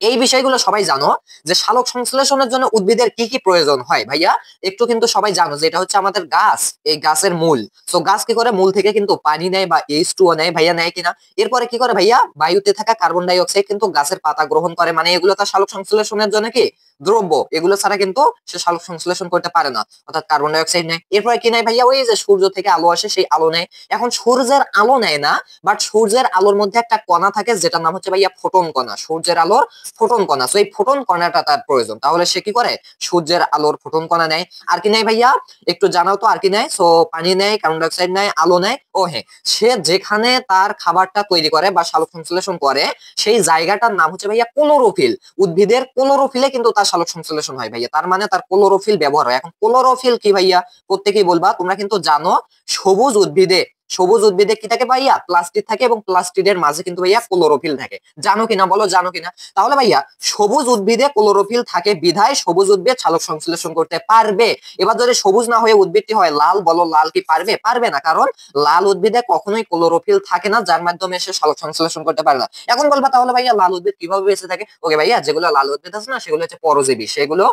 এই বিষয়গুলো সবাই জানো যে সালোক সংশ্লেষণের জন্য উদ্ভিদের কি কি প্রয়োজন হয় ভাইয়া। একটু কিন্তু সবাই জানো যে এটা হচ্ছে আমাদের গাছ, এই গাছের মূল। সো গাছ কি করে? মূল থেকে কিন্তু পানি নেয়, বা H2O নেয় ভাইয়া, নেয় কিনা? এরপরে কি করে ভাইয়া? বায়ুতে থাকা কার্বন ডাই অক্সাইড কিন্তু গাছের পাতা গ্রহণ করে, মানে এগুলো তার সালোক সংশ্লেষণের জন্য কি দ্রব্য। এগুলো ছাড়া কিন্তু সে সালোক সংশ্লেষণ করতে পারে না, অর্থাৎ কার্বন ডাই অক্সাইড নেয়। এরপরে কি নেয় ভাইয়া? ওই যে সূর্য থেকে আলো আসে, সেই আলো নেয়। এখন সূর্যের আলো নেয় না, বাট সূর্যের আলোর মধ্যে একটা কণা থাকে যেটার নাম হচ্ছে ভাইয়া ফোটন কণা। সূর্যের আলোর ফোটন কণা, সো এই ফোটন কণাটা তার প্রয়োজন। তাহলে সে কি করে? সূর্যের আলোর ফোটন কণা নেয়। আর কি নেয় ভাইয়া? একটু জানাও তো আর কি নেয়? সো পানি নেয়, কার্বন ডাই অক্সাইড নেয়, আলো নেয়। ও হ্যাঁ, সে যেখানে তার খাবারটা তৈরি করে বা সালোক সংশ্লেষণ করে সেই জায়গাটার নাম হচ্ছে ভাইয়া ক্লোরোফিল। উদ্ভিদের ক্লোরোফিলে কিন্তু তার সালোক সংশ্লেষণ হয় ভাইয়া, তার মানে তার ক্লোরোফিল ব্যবহার হয়। এখন ক্লোরোফিল কি ভাইয়া? প্রত্যেকেই বলবা, তোমরা কিন্তু জানো সবুজ উদ্ভিদে সবুজ উদ্ভিদে কি থাকে ভাইয়া? প্লাস্টিড থাকে এবং প্লাস্টিডের মাঝে কিন্তু ভাইয়া ক্লোরোফিল থাকে। জানো কিনা বলো, জানো কিনা? তাহলে ভাইয়া সবুজ উদ্ভিদে ক্লোরোফিল থাকে বিধায় সবুজ উদ্ভিদ সালোক সংশ্লেষণ করতে পারবে। এবার যদি সবুজ না হয়ে উদ্ভিদটি হয় লাল, বলো লাল কি পারবে? পারবে না, কারণ লাল উদ্ভিদে কখনোই ক্লোরোফিল থাকে না, যার মাধ্যমে সে সালোক সংশ্লেষণ করতে পারে না। এখন বলবা তাহলে ভাইয়া লাল উদ্ভিদ কিভাবে বেঁচে থাকে? ওকে ভাইয়া, যেগুলো লাল উদ্ভিদ আছে না সেগুলো হচ্ছে পরজীবী, সেগুলো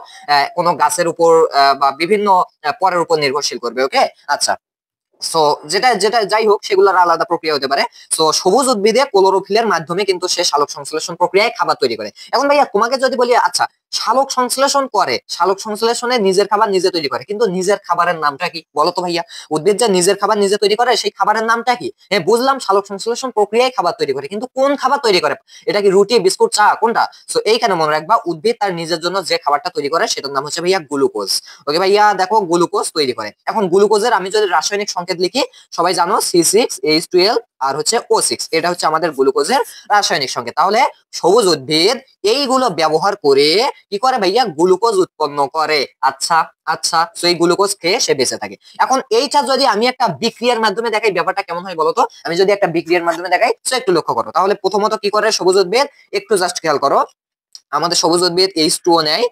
কোনো গাছের উপর বা বিভিন্ন পরের উপর নির্ভরশীল করবে। ওকে, আচ্ছা। সো যেটা যেটা যাই হোক, সেগুলোর আলাদা প্রক্রিয়া হতে পারে। সো সবুজ উদ্ভিদে ক্লোরোফিলের মাধ্যমে কিন্তু সে সালোক সংশ্লেষণ প্রক্রিয়ায় খাবার তৈরি করে। এখন ভাইয়া তোমাকে যদি বলি, আচ্ছা সালোক সংশ্লেষণ করে, সালোক সংশ্লেষণে নিজের খাবার নিজে তৈরি করে, কিন্তু নিজের খাবারের নামটা কি বলো তো ভাইয়া? উদ্ভিদ যে নিজের খাবার নিজে তৈরি করে, সেই খাবারের নামটা কি? হ্যাঁ বুঝলাম, সালোক সংশ্লেষণ প্রক্রিয়ায় খাবার তৈরি করে, কিন্তু কোন খাবার তৈরি করে? এটা কি রুটি, বিস্কুট, চা, কোনটা? সো এইখানে মনে রাখবা, উদ্ভিদ তার নিজের জন্য যে খাবারটা তৈরি করে সেটার নাম হচ্ছে ভাইয়া গ্লুকোজ। ওকে ভাইয়া, দেখো গ্লুকোজ তৈরি করে। এখন গ্লুকোজের আমি যদি রাসায়নিক সংকেত লিখি, সবাই জানো C6H12 আর হচ্ছে O6, এটা হচ্ছে আমাদের গ্লুকোজের রাসায়নিক সংকেত। তাহলে সবুজ উদ্ভিদ এইগুলো ব্যবহার করে কি করে ভাইয়া? গ্লুকোজ উৎপন্ন করে। আচ্ছা আচ্ছা, তো এই গ্লুকোজ খেয়ে সে বেঁচে থাকে। এখন এইটা যদি আমি একটা বিক্রিয়ার মাধ্যমে দেখাই, ব্যাপারটা কেমন হয় বলতো? আমি যদি একটা বিক্রিয়ার মাধ্যমে দেখাই, তো একটু লক্ষ্য করো। তাহলে প্রথমত কি করে সবুজ উদ্ভিদ, একটু জাস্ট খেয়াল করো। আমাদের সবুজ উদ্ভিদ H2O নেয়,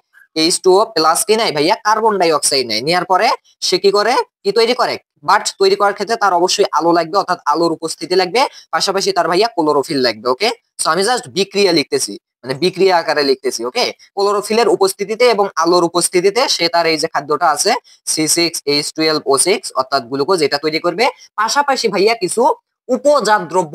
H2O প্লাস কি নেয় ভাইয়া? কার্বন ডাই অক্সাইড নেয়। নেওয়ার পরে সে কি করে, কি তৈরি করে? বাট তৈরি করার ক্ষেত্রে তার অবশ্যই আলো লাগবে, অর্থাৎ আলোর উপস্থিতি লাগবে, পাশাপাশি তার ভাইয়া ক্লোরোফিল লাগবে। ওকে, সো আমি জাস্ট বিক্রিয়া লিখতেছি, মানে বিক্রিয়া আকারে লিখতেছি। ওকে, ক্লোরোফিলের উপস্থিতিতে এবং আলোর উপস্থিতিতে সে তার এই যে খাদ্যটা আছে C6H12O6 অর্থাৎ গ্লুকোজ, এটা তৈরি করবে। পাশাপাশি ভাইয়া কিছু উপজাত দ্রব্য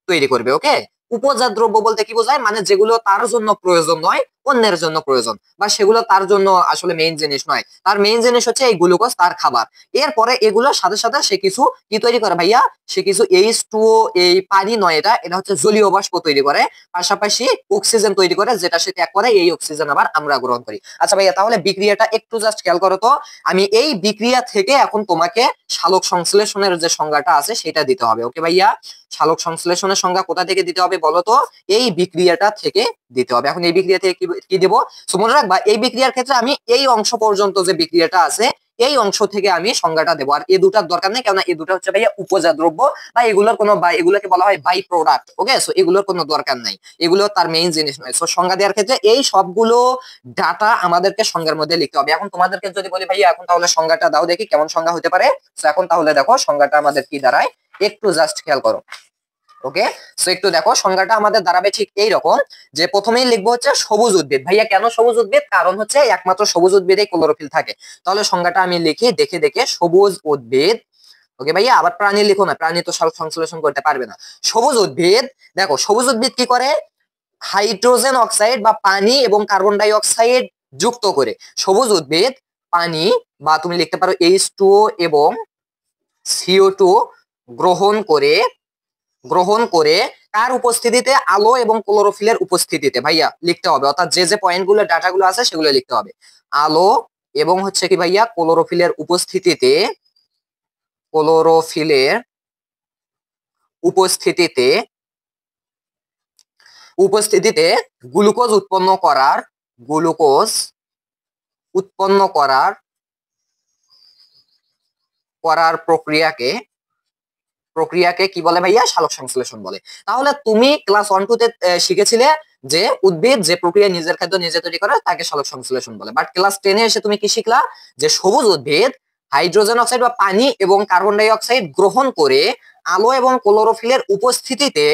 তৈরি করবে। ওকে, উপজাত দ্রব্য বলতে কি বোঝায়? মানে যেগুলো তার জন্য প্রয়োজন নয়, অন্যের জন্য প্রয়োজন, বা সেগুলো তার জন্য আসলে মেইন জিনিস নয়। তার মেইন জিনিস হচ্ছে এই গ্লুকোজ, তার খাবার। এরপরে এগুলোর সাথে সাথে সে কিছু কি তৈরি করে ভাইয়া? সে কিছু H2O, এই পানি নয়, এটা এটা হচ্ছে জলীয় বাষ্প তৈরি করে, পাশাপাশি অক্সিজেন তৈরি করে, যেটা সে ত্যাগ করে, এই অক্সিজেন আবার আমরা গ্রহণ করি। আচ্ছা ভাইয়া, তাহলে বিক্রিয়াটা একটু জাস্ট খেয়াল করো তো। আমি এই বিক্রিয়া থেকে এখন তোমাকে সালোক সংশ্লেষণের যে সংজ্ঞাটা আছে সেটা দিতে হবে। ওকে ভাইয়া, সালোক সংশ্লেষণের সংজ্ঞা কোথা থেকে দিতে হবে বলো তো? এই বিক্রিয়াটা থেকে দিতে হবে। এখন এই বিক্রিয়া থেকে কি দেব? মনে রাখবা, এই বিক্রিয়ার ক্ষেত্রে আমি এই অংশ পর্যন্ত যে বিক্রিয়াটা আছে, এই অংশ থেকে আমি সংজ্ঞাটা দেবো। আর এই দুটার দরকার নেই, কেননা এই দুটা হচ্ছে ভাইয়া উপজাত দ্রব্য, বা এগুলোর কোনো, বা এগুলোকে বলা হয় বাই প্রোডাক্ট। ওকে, সো এগুলোর কোনো দরকার নাই, এগুলো তার মেইন জিনিস নয়। সো সংজ্ঞা দেওয়ার ক্ষেত্রে এই সবগুলো ডাটা আমাদেরকে সংজ্ঞার মধ্যে লিখতে হবে। এখন তোমাদেরকে যদি বলি ভাইয়া এখন তাহলে সংজ্ঞাটা দাও দেখি, কেমন সংজ্ঞা হতে পারে? সো এখন তাহলে দেখো সংজ্ঞাটা আমাদের কি দাঁড়ায়, একটু জাস্ট খেয়াল করো। ওকে, সো একটু দেখো, সংজ্ঞাটা আমাদের দাঁড়াবে ঠিক এই রকম, যে প্রথমেই লিখবো হচ্ছে সবুজ উদ্ভিদ। ভাইয়া কেন সবুজ উদ্ভিদ? কারণ হচ্ছে একমাত্র সবুজ উদ্ভিদে ক্লোরোফিল থাকে। তাহলে সংজ্ঞাটা আমি লিখি দেখে দেখে, সবুজ উদ্ভিদ। ওকে ভাইয়া, আবার প্রাণী লিখো না, প্রাণী তো সালোক সংশ্লেষণ করতে পারবে না। সবুজ উদ্ভিদ, দেখো সবুজ উদ্ভিদ কি করে? হাইড্রোজেন অক্সাইড বা পানি এবং কার্বন ডাই অক্সাইড যুক্ত করে সবুজ উদ্ভিদ পানি, বা তুমি লিখতে পারো H2O এবং CO2 গ্রহণ করে, গ্রহণ করে কার উপস্থিতিতে? আলো এবং ক্লোরোফিলের উপস্থিতিতে ভাইয়া লিখতে হবে, অর্থাৎ যে যে পয়েন্টগুলো ডাটাগুলো আছে সেগুলো লিখতে হবে। আলো এবং হচ্ছে কি ভাইয়া ক্লোরোফিলের উপস্থিতিতে, ক্লোরোফিলের উপস্থিতিতে, উপস্থিতিতে গ্লুকোজ উৎপন্ন করার, গ্লুকোজ উৎপন্ন করার করার প্রক্রিয়াকে, প্রক্রিয়াকে কি বলে ভাইয়া? সালোক সংশ্লেষণ বলে। তাহলে তুমি ক্লাস 1-2 তে শিখেছিলে যে উদ্ভিদ যে প্রক্রিয়া নিজের খাদ্য নিজে তৈরি করে তাকে সালোক সংশ্লেষণ বলে। বাট ক্লাস 10 এ এসে তুমি কি শিখলা? যে সবুজ উদ্ভিদ হাইড্রোজেন অক্সাইড বা পানি এবং কার্বন ডাই অক্সাইড গ্রহণ করে আলো এবং ক্লোরোফিলের উপস্থিতিতে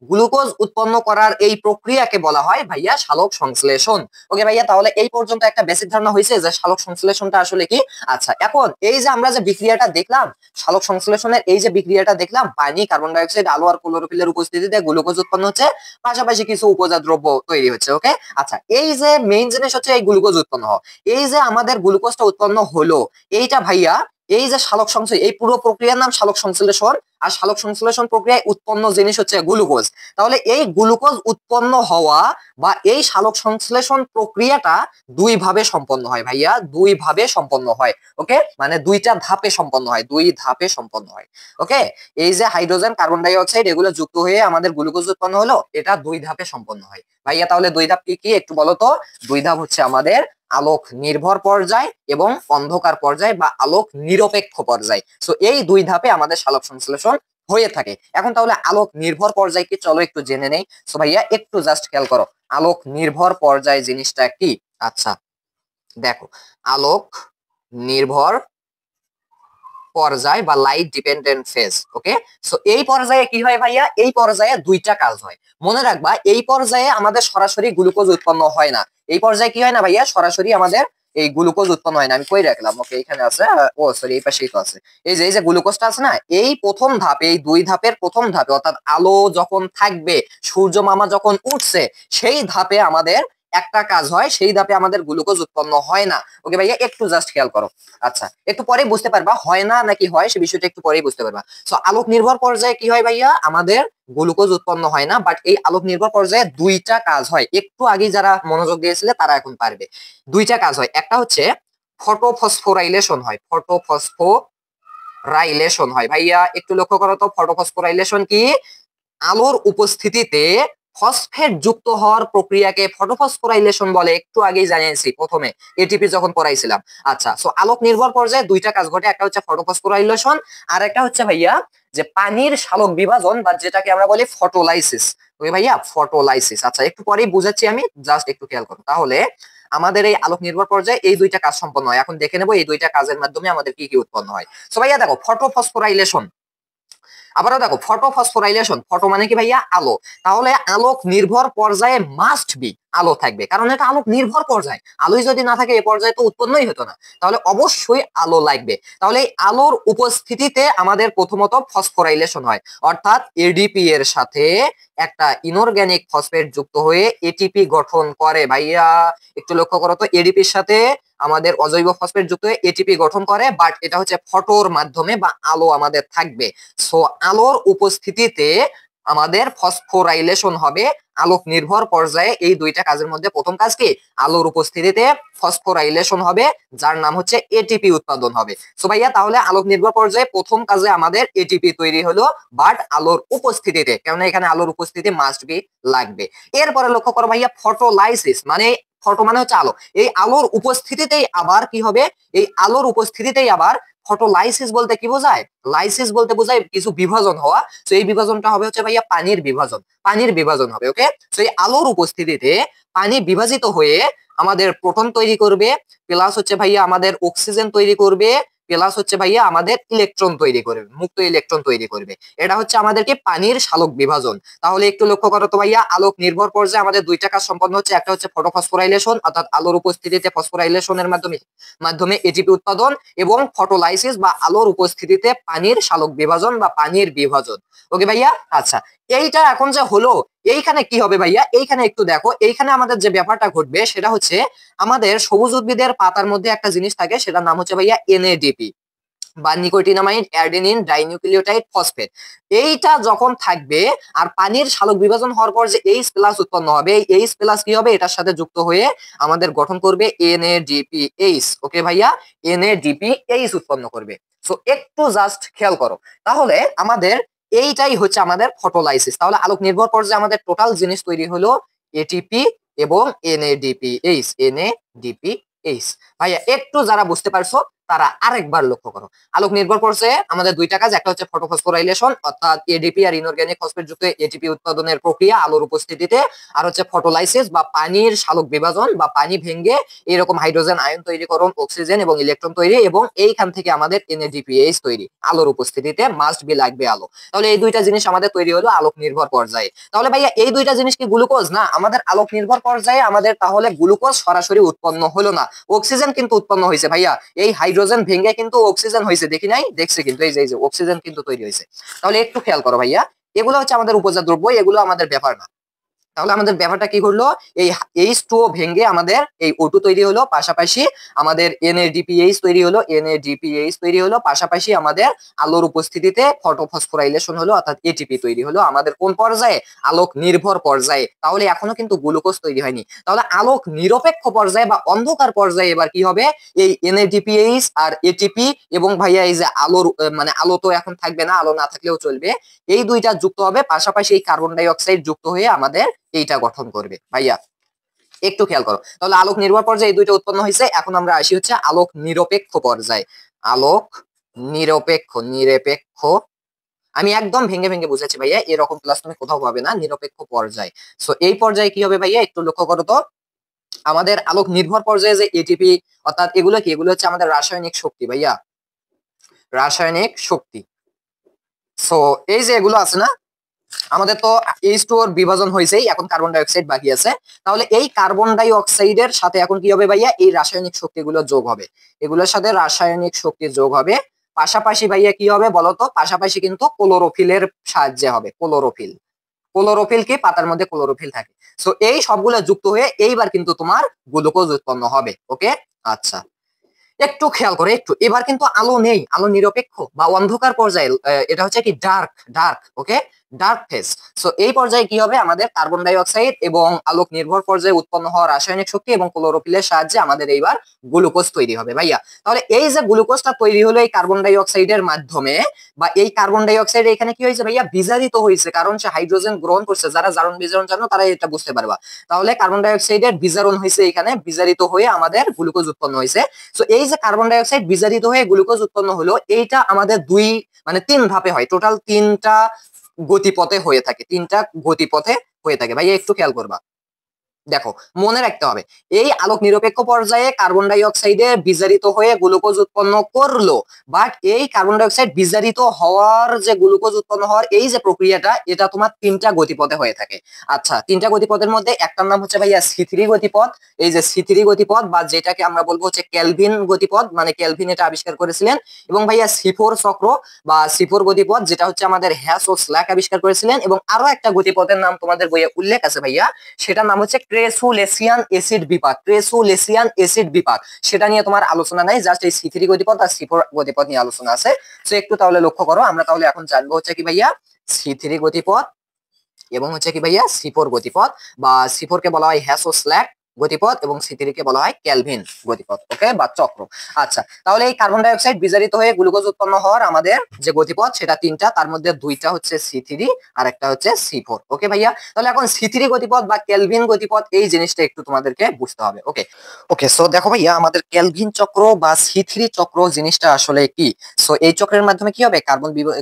গ্লুকোজ উৎপন্ন করার এই প্রক্রিয়াকে বলা হয় ভাইয়া সালোক সংশ্লেষণ। ওকে ভাইয়া, তাহলে এই পর্যন্ত একটা বেসিক ধারণা হয়েছে যে সালোক সংশ্লেষণটা আসলে কি। আচ্ছা, এখন এই যে আমরা যে বিক্রিয়াটা দেখলাম, সালোক সংশ্লেষণের এই যে বিক্রিয়াটা দেখলাম, পানি, কার্বন ডাই অক্সাইড, আলো আর ক্লোরোফিলের উপস্থিতিতে গ্লুকোজ উৎপন্ন হচ্ছে, পাশাপাশি কিছু উপজাত দ্রব্য তৈরি হচ্ছে। ওকে, আচ্ছা, এই যে মেইন জিনিস হচ্ছে এই গ্লুকোজ উৎপন্ন হওয়া। এই যে আমাদের গ্লুকোজটা উৎপন্ন হলো, এইটা ভাইয়া এই যে সালোক সংশ্লেষণ, এই পুরো প্রক্রিয়ার নাম সালোক সংশ্লেষণ। আর সালোক সংশ্লেষণ প্রক্রিয়ায় উৎপন্ন জিনিস হচ্ছে গ্লুকোজ। তাহলে এই গ্লুকোজ উৎপন্ন হওয়া বা এই সালোক সংশ্লেষণ প্রক্রিয়াটা দুই ভাবে সম্পন্ন হয় ভাইয়া, দুই ভাবে সম্পন্ন হয়। ওকে, মানে দুইটা ধাপে সম্পন্ন হয়, দুই ধাপে সম্পন্ন হয়। ওকে, এই যে হাইড্রোজেন, কার্বন ডাই অক্সাইড এগুলো যুক্ত হয়ে আমাদের গ্লুকোজ উৎপন্ন হলো, এটা দুই ধাপে সম্পন্ন হয় ভাইয়া। তাহলে দুই ধাপ কি কি একটু বলো তো? দুই ধাপ হচ্ছে আমাদের আলোক নির্ভর পর্যায় এবং অন্ধকার পর্যায় বা আলোক নিরপেক্ষ পর্যায়। সো এই দুই ধাপে আমাদের সালোক সংশ্লেষণ হয়ে থাকে। এখন তাহলে আলোক নির্ভর পর্যায় কি, চলো একটু জেনে নেই। সো ভাইয়া একটু জাস্ট খেয়াল করো, আলোক নির্ভর পর্যায় জিনিসটা কি। আচ্ছা দেখো, আলোক নির্ভর পর্যায় বা লাইট ডিপেন্ডেন্ট ফেজ, ওকে। সো এই পর্যায়ে কি হয় ভাইয়া, এই পর্যায়ে দুইটা কাজ হয়। মনে রাখবা এই পর্যায়ে আমাদের সরাসরি গ্লুকোজ উৎপন্ন হয় না। এই পর্যায়ে কি হয় না ভাইয়া, সরাসরি আমাদের এই গ্লুকোজ উৎপন্ন হয় না। আমি কই রাখলাম, ওকে এখানে আছে, ও সরি এই পাশেই তো আছে। এই যে গ্লুকোজটা আছে না, এই প্রথম ধাপে, এই দুই ধাপের প্রথম ধাপে, অর্থাৎ আলো যখন থাকবে, সূর্য মামা যখন উঠছে, সেই ধাপে আমাদের একটা কাজ হয়, সেই ধাপে আমাদের গ্লুকোজ উৎপন্ন হয় না। ওকে ভাইয়া একটু জাস্ট খেয়াল করো। আচ্ছা একটু পরে বুঝতে পারবা হয় না নাকি হয়, সে বিষয়টা একটু পরেই বুঝতে পারবা। সো আলোক নির্ভর পর্যায়ে কি হয় ভাইয়া, আমাদের গ্লুকোজ উৎপন্ন হয় না, বাট এই আলোক নির্ভর পর্যায়ে দুইটা কাজ হয়। একটু আগে যারা মনোযোগ দিয়েছিলে তারা এখন পারবে। দুইটা কাজ হয়, একটা হচ্ছে ফটোফসফোরাইলেশন হয়, ফটোফসফোরাইলেশন হয়। ভাইয়া একটু লক্ষ্য করো তো, ফটোফসফোরাইলেশন কি, আলোর উপস্থিতিতে ফসফেট যুক্ত হওয়ার প্রক্রিয়াকে ফটোফসফোরাইলেশন বলে। একটু আগেই জানিয়েছি প্রথমে এটিপি যখন পড়াইছিলাম। আচ্ছা সো আলোক নির্ভর পর্যায়ে দুইটা কাজ ঘটে, একটা হচ্ছে ফটোফসফোরাইলেশন, আর একটা হচ্ছে ভাইয়া যে পানির সালোক বিভাজন, বা যেটাকে আমরা বলি ফটোলাইসিস। ওকে ভাইয়া ফটোলাইসিস। আচ্ছা একটু পরেই বুঝাচ্ছি আমি, জাস্ট একটু খেয়াল করো। তাহলে আমাদের এই আলোক নির্ভর পর্যায়ে এই দুইটা কাজ সম্পন্ন হয়। এখন দেখে নেবো এই দুইটা কাজের মাধ্যমে আমাদের কি কি উৎপন্ন হয়। সো ভাইয়া দেখো, ফটোফসফোরাইলেশন, আবারও দেখো ফটোফসফোরাইলেশন, ফটো মানে কি ভাইয়া, আলো। তাহলে আলোক নির্ভর পর্যায়ে মাস্ট বি আলো থাকবে, কারণ এটা আলোক নির্ভর পর্যায়। আলোই যদি না থাকে এই পর্যায়ে তো উৎপন্নই হতো না, তাহলে অবশ্যই আলো লাগবে। তাহলে এই আলোর উপস্থিতিতে আমাদের প্রথমত ফসফোরাইলেশন হয়, অর্থাৎ এডিপি এর সাথে একটা ইনঅর্গানিক ফসফেট যুক্ত হয়ে এটিপি গঠন করে। ভাইয়া একটু লক্ষ্য করো তো, এডিপির সাথে আমাদের অজৈব ফসফেট যুক্ত হয়ে এটিপি গঠন করে, বাট এটা হচ্ছে ফটোর মাধ্যমে, বা আলো আমাদের থাকবে। সো আলোর উপস্থিতিতে আমাদের ফসফোরাইলেশন হবে আলোক নির্ভর পর্যায়ে। এই দুইটা কাজের মধ্যে প্রথম কাজ কি, আলোর উপস্থিতিতে ফসফোরাইলেশন হবে, যার নাম হচ্ছে এটিপি উৎপাদন হবে। সো ভাইয়া তাহলে আলোক নির্ভর পর্যায়ে প্রথম কাজে আমাদের এটিপি তৈরি হলো, বাট আলোর উপস্থিতিতে, কেননা এখানে আলোর উপস্থিতি মাস্ট বি লাগবে। এরপরে লক্ষ্য করো ভাইয়া, ফটোলাইসিস মানে, ফটো মানে হচ্ছে আলো, এই আলোর উপস্থিতিতেই আবার কি হবে, এই আলোর উপস্থিতিতেই আবার ফটোলাইসিস বলতে কি বোঝায়, লাইসিস বলতে বোঝায় কিছু বিভাজন হওয়া। তো এই বিভাজনটা হবে হচ্ছে ভাইয়া পানির বিভাজন, পানির বিভাজন হবে। ওকে তো এই আলোর উপস্থিতিতে পানি বিভাজিত হয়ে আমাদের প্রোটন তৈরি করবে, প্লাস হচ্ছে ভাইয়া আমাদের অক্সিজেন তৈরি করবে, প্লাস হচ্ছে ভাইয়া আমাদের ইলেকট্রন তৈরি করবে, মুক্ত ইলেকট্রন তৈরি করবে। এটা হচ্ছে আমাদেরকে পানির সালোক বিভাজন। তাহলে একটু লক্ষ্য করো তো ভাইয়া, আলোক নির্ভর পর্যায়ে আমাদের দুইটা কাজ সম্পন্ন হচ্ছে, একটা হচ্ছে ফটোফসফোরাইলেশন, অর্থাৎ আলোর উপস্থিতিতে ফসফোরাইলেশনের মাধ্যমে মাধ্যমে এটিপি উৎপাদন, এবং ফটোলাইসিস বা আলোর উপস্থিতিতে পানির সালোক বিভাজন বা পানির বিভাজন। ওকে ভাইয়া আচ্ছা, এইটা এখন যে হলো, এইখানে কি হবে ভাইয়া, এইখানে একটু দেখো, এইখানে আমাদের যে ব্যাপারটা ঘটবে সেটা হচ্ছে, আমাদের সবুজ উদ্ভিদের পাতার মধ্যে একটা জিনিস থাকে, সেটার নাম হচ্ছে ভাইয়া এনএডিপি বা নিকোটিনামাইড অ্যাডেনিন ডাইনিউক্লিওটাইড ফসফেট। এইটা যখন থাকবে, আর পানির সালোক বিভাজন হওয়ার পর যে এইচ প্লাস উৎপন্ন হবে, এই এইচ প্লাস কি হবে, এটার সাথে যুক্ত হয়ে আমাদের গঠন করবে এনএডিপিএইচ। ওকে ভাইয়া এনএডিপিএইচ উৎপন্ন করবে। সো একটু জাস্ট খেয়াল করো, তাহলে আমাদের এইটাই হচ্ছে আমাদের ফটোলাইসিস। তাহলে আলোক নির্ভর পর্যায়ে আমাদের টোটাল জিনিস তৈরি হলো এটিপি এবং এনএডিপিএইচ। ভাইয়া একটু যারা বুঝতে পারছো তারা আরেকবার লক্ষ্য করো, আলোক নির্ভর পর্যায়ে আমাদের দুইটা কাজ, একটা হচ্ছে ফটোফসফোরাইলেশন, অর্থাৎ এডিপি আর ইনঅর্গানিক ফসফেট যুক্ত এটিপি উৎপাদনের প্রক্রিয়া আলোর উপস্থিতিতে, আর হচ্ছে ফটোলাইসিস বা পানির সালোক বিভাজন বা পানি ভেঙে এরকম হাইড্রোজেন আয়ন তৈরিকরণ, অক্সিজেন এবং ইলেকট্রন তৈরি, এবং এইখান থেকে আমাদের এনএডিপিএইচ তৈরি। আলোর উপস্থিতিতে মাস্ট বি লাগবে আলো। তাহলে এই দুইটা জিনিস আমাদের তৈরি হলো আলোক নির্ভর পর্যায়ে। তাহলে ভাইয়া এই দুইটা জিনিস কি গ্লুকোজ না, আমাদের আলোক নির্ভর পর্যায়ে আমাদের তাহলে গ্লুকোজ সরাসরি উৎপন্ন হলো না, অক্সিজেন কিন্তু উৎপন্ন হয়েছে। ভাইয়া এই হাইড্রোজেন ভেঙে কিন্তু অক্সিজেন হয়েছে, দেখি নাই, দেখছে কিন্তু, এই যে অক্সিজেন কিন্তু তৈরি হয়েছে। তাহলে একটু খেয়াল করো ভাইয়া, এগুলো হচ্ছে আমাদের উপজাত দ্রব্য, এগুলো আমাদের ব্যাপার না। তাহলে আমাদের ব্যাপারটা কি ঘটলো, এই H2O ভেঙে আমাদের এই O2 তৈরি হলো, পাশাপাশি আমাদের NADPH তৈরি হলো, NADPH তৈরি হলো, পাশাপাশি আমাদের আলোর উপস্থিতিতে ফটোফসফোরাইলেশন হলো, অর্থাৎ এটিপি তৈরি হলো আমাদের কোন পর্যায়ে, আলোক নির্ভর পর্যায়ে। তাহলে এখনো কিন্তু গ্লুকোজ তৈরি হয়নি। তাহলে আলোক নিরপেক্ষ পর্যায়ে বা অন্ধকার পর্যায়ে এবার কি হবে, এই NADPH আর এটিপি এবং ভাইয়া এই যে আলোর মানে আলো তো এখন থাকবে না, আলো না থাকলেও চলবে, এই দুইটা যুক্ত হবে, পাশাপাশি এই কার্বন ডাই অক্সাইড যুক্ত হয়ে আমাদের এইটা গঠন করবে। ভাইয়া একটু খেয়াল করো, তাহলে আলোক নির্ভর পর্যায়ে এই দুইটা উৎপন্ন হয়েছে। এখন আমরা আসি হচ্ছে আলোক নিরপেক্ষ পর্যায়ে। আলোক নিরপেক্ষ, নিরপেক্ষ আমি একদম ভেঙে ভেঙে বুঝাচ্ছি ভাইয়া, এরকম ক্লাস তুমি কোথাও পাবে না, নিরপেক্ষ পর্যায়। সো এই পর্যায়ে কি হবে ভাইয়া, একটু লক্ষ্য করো তো। আমাদের আলোক নির্ভর পর্যায়ে যে এটিপি, অর্থাৎ এগুলো কি, এগুলো হচ্ছে আমাদের রাসায়নিক শক্তি ভাইয়া, রাসায়নিক শক্তি। সো এই যে এগুলো আছে না, আমাদের তো H2O এর বিভাজন হয়েছেই, এখন কার্বন ডাই অক্সাইড বাকি আছে। তাহলে এই কার্বন ডাই অক্সাইডের সাথে এখন কি হবে ভাইয়া, এই রাসায়নিক শক্তিগুলো যোগ হবে, এগুলোর সাথে রাসায়নিক শক্তি যোগ হবে। পাশাপাশি ভাইয়া কি হবে বলতো, পাশাপাশি কিন্তু ক্লোরোফিলের সাহায্যে হবে, ক্লোরোফিল। ক্লোরোফিল কি, পাতার মধ্যে ক্লোরোফিল থাকে। সো এই সবগুলো যুক্ত হয়ে এইবার কিন্তু তোমার গ্লুকোজ উৎপন্ন হবে। ওকে, আচ্ছা একটু খেয়াল করে একটু, এবার কিন্তু আলো নেই, আলো নিরপেক্ষ বা অন্ধকার পর্যায়ে, এটা হচ্ছে কি ডার্ক, ডার্ক। ওকে, ডার্ক ফেজ। সো এই পর্যায়ে কি হবে, আমাদের কার্বন ডাই অক্সাইড এবং আলোক নির্ভর পর্যায়ে উৎপন্ন হওয়া রাসায়নিক শক্তি এবং ক্লোরোফিলের সাহায্যে আমাদের এইবার গ্লুকোজ তৈরি হবে ভাইয়া। তাহলে এই যে গ্লুকোজটা তৈরি হলো এই কার্বন ডাই অক্সাইডের মাধ্যমে, বা এই কার্বন ডাই অক্সাইড এখানে কি হয়েছে ভাইয়া, বিজারিত হয়েছে, কারণ সে হাইড্রোজেন গ্রহণ করছে। যারা জারণ বিজারণ জানো তারা এটা বুঝতে পারবা। তাহলে কার্বন ডাই অক্সাইডের বিজারণ হয়েছে, এখানে বিজারিত হয়ে আমাদের গ্লুকোজ উৎপন্ন হয়েছে। সো এই যে কার্বন ডাই অক্সাইড বিজারিত হয়ে গ্লুকোজ উৎপন্ন হলো, এইটা আমাদের দুই মানে তিন ধাপে হয়, টোটাল তিনটা গতিপথে হয়ে থাকে, তিনটা গতিপথে হয়ে থাকে ভাইয়া, একটু খেয়াল করবা। দেখো, মনে রাখতে হবে, এই আলোক নিরপেক্ষ পর্যায়ে কার্বন ডাই অক্সাইডে বিজারিত হয়ে গ্লুকোজ উৎপন্ন করলো, বাট এই কার্বন ডাই অক্সাইড বিজারিত হওয়ার যে গ্লুকোজ উৎপন্ন হওয়ার এই যে প্রক্রিয়াটা, এটা তোমার তিনটা গতিপথে হয়ে থাকে। আচ্ছা, তিনটা গতিপথের মধ্যে একটার নাম হচ্ছে ভাইয়া সি3 গতিপথ। এই যে সি3 গতিপথ, বা যেটাকে আমরা বলবো হচ্ছে ক্যালভিন গতিপথ, মানে ক্যালভিন এটা আবিষ্কার করেছিলেন। এবং ভাইয়া সি4 চক্র বা সি4 গতিপথ, যেটা হচ্ছে আমাদের হ্যাস ও স্ল্যাক আবিষ্কার করেছিলেন। এবং আরো একটা গতিপথের নাম তোমাদের বইয়ে উল্লেখ আছে ভাইয়া, সেটার নাম হচ্ছে ক্রেসুলেসিয়ান এসিড বিপাক, ক্রেসুলেসিয়ান এসিড বিপাক। সেটা নিয়ে তোমার আলোচনা নাই, জাস্ট এই সি3 গতিপথ আর সি4 গতিপথ নিয়ে আলোচনা আছে। তো একটু তাহলে লক্ষ্য করো, আমরা তাহলে এখন জানবো হচ্ছে কি ভাইয়া সি3 গতিপথ এবং হচ্ছে কি ভাইয়া সি4 গতিপথ, বা সি4 কে বলা হয় হ্যাসো স্ল্যাক গতিপথ এবং সি3 কে বলা হয় ক্যালভিন গতিপথ। ওকে, বা চক্র। আচ্ছা, তাহলে এই কার্বন ডাই অক্সাইড বিজারিত হয়ে গ্লুকোজ উৎপন্ন হওয়ার আমাদের যে গতিপথ সেটা তিনটা, তার মধ্যে দুইটা হচ্ছে সি3 আর একটা হচ্ছে সি4। ওকে ভাইয়া, তাহলে এখন সি3 গতিপথ বা ক্যালভিন গতিপথ এই জিনিসটা একটু তোমাদেরকে বুঝতে হবে। ওকে ওকে, সো দেখো ভাইয়া, আমাদের ক্যালভিন চক্র বা সি3 চক্র জিনিসটা আসলে কি। সো এই চক্রের মাধ্যমে কি হবে,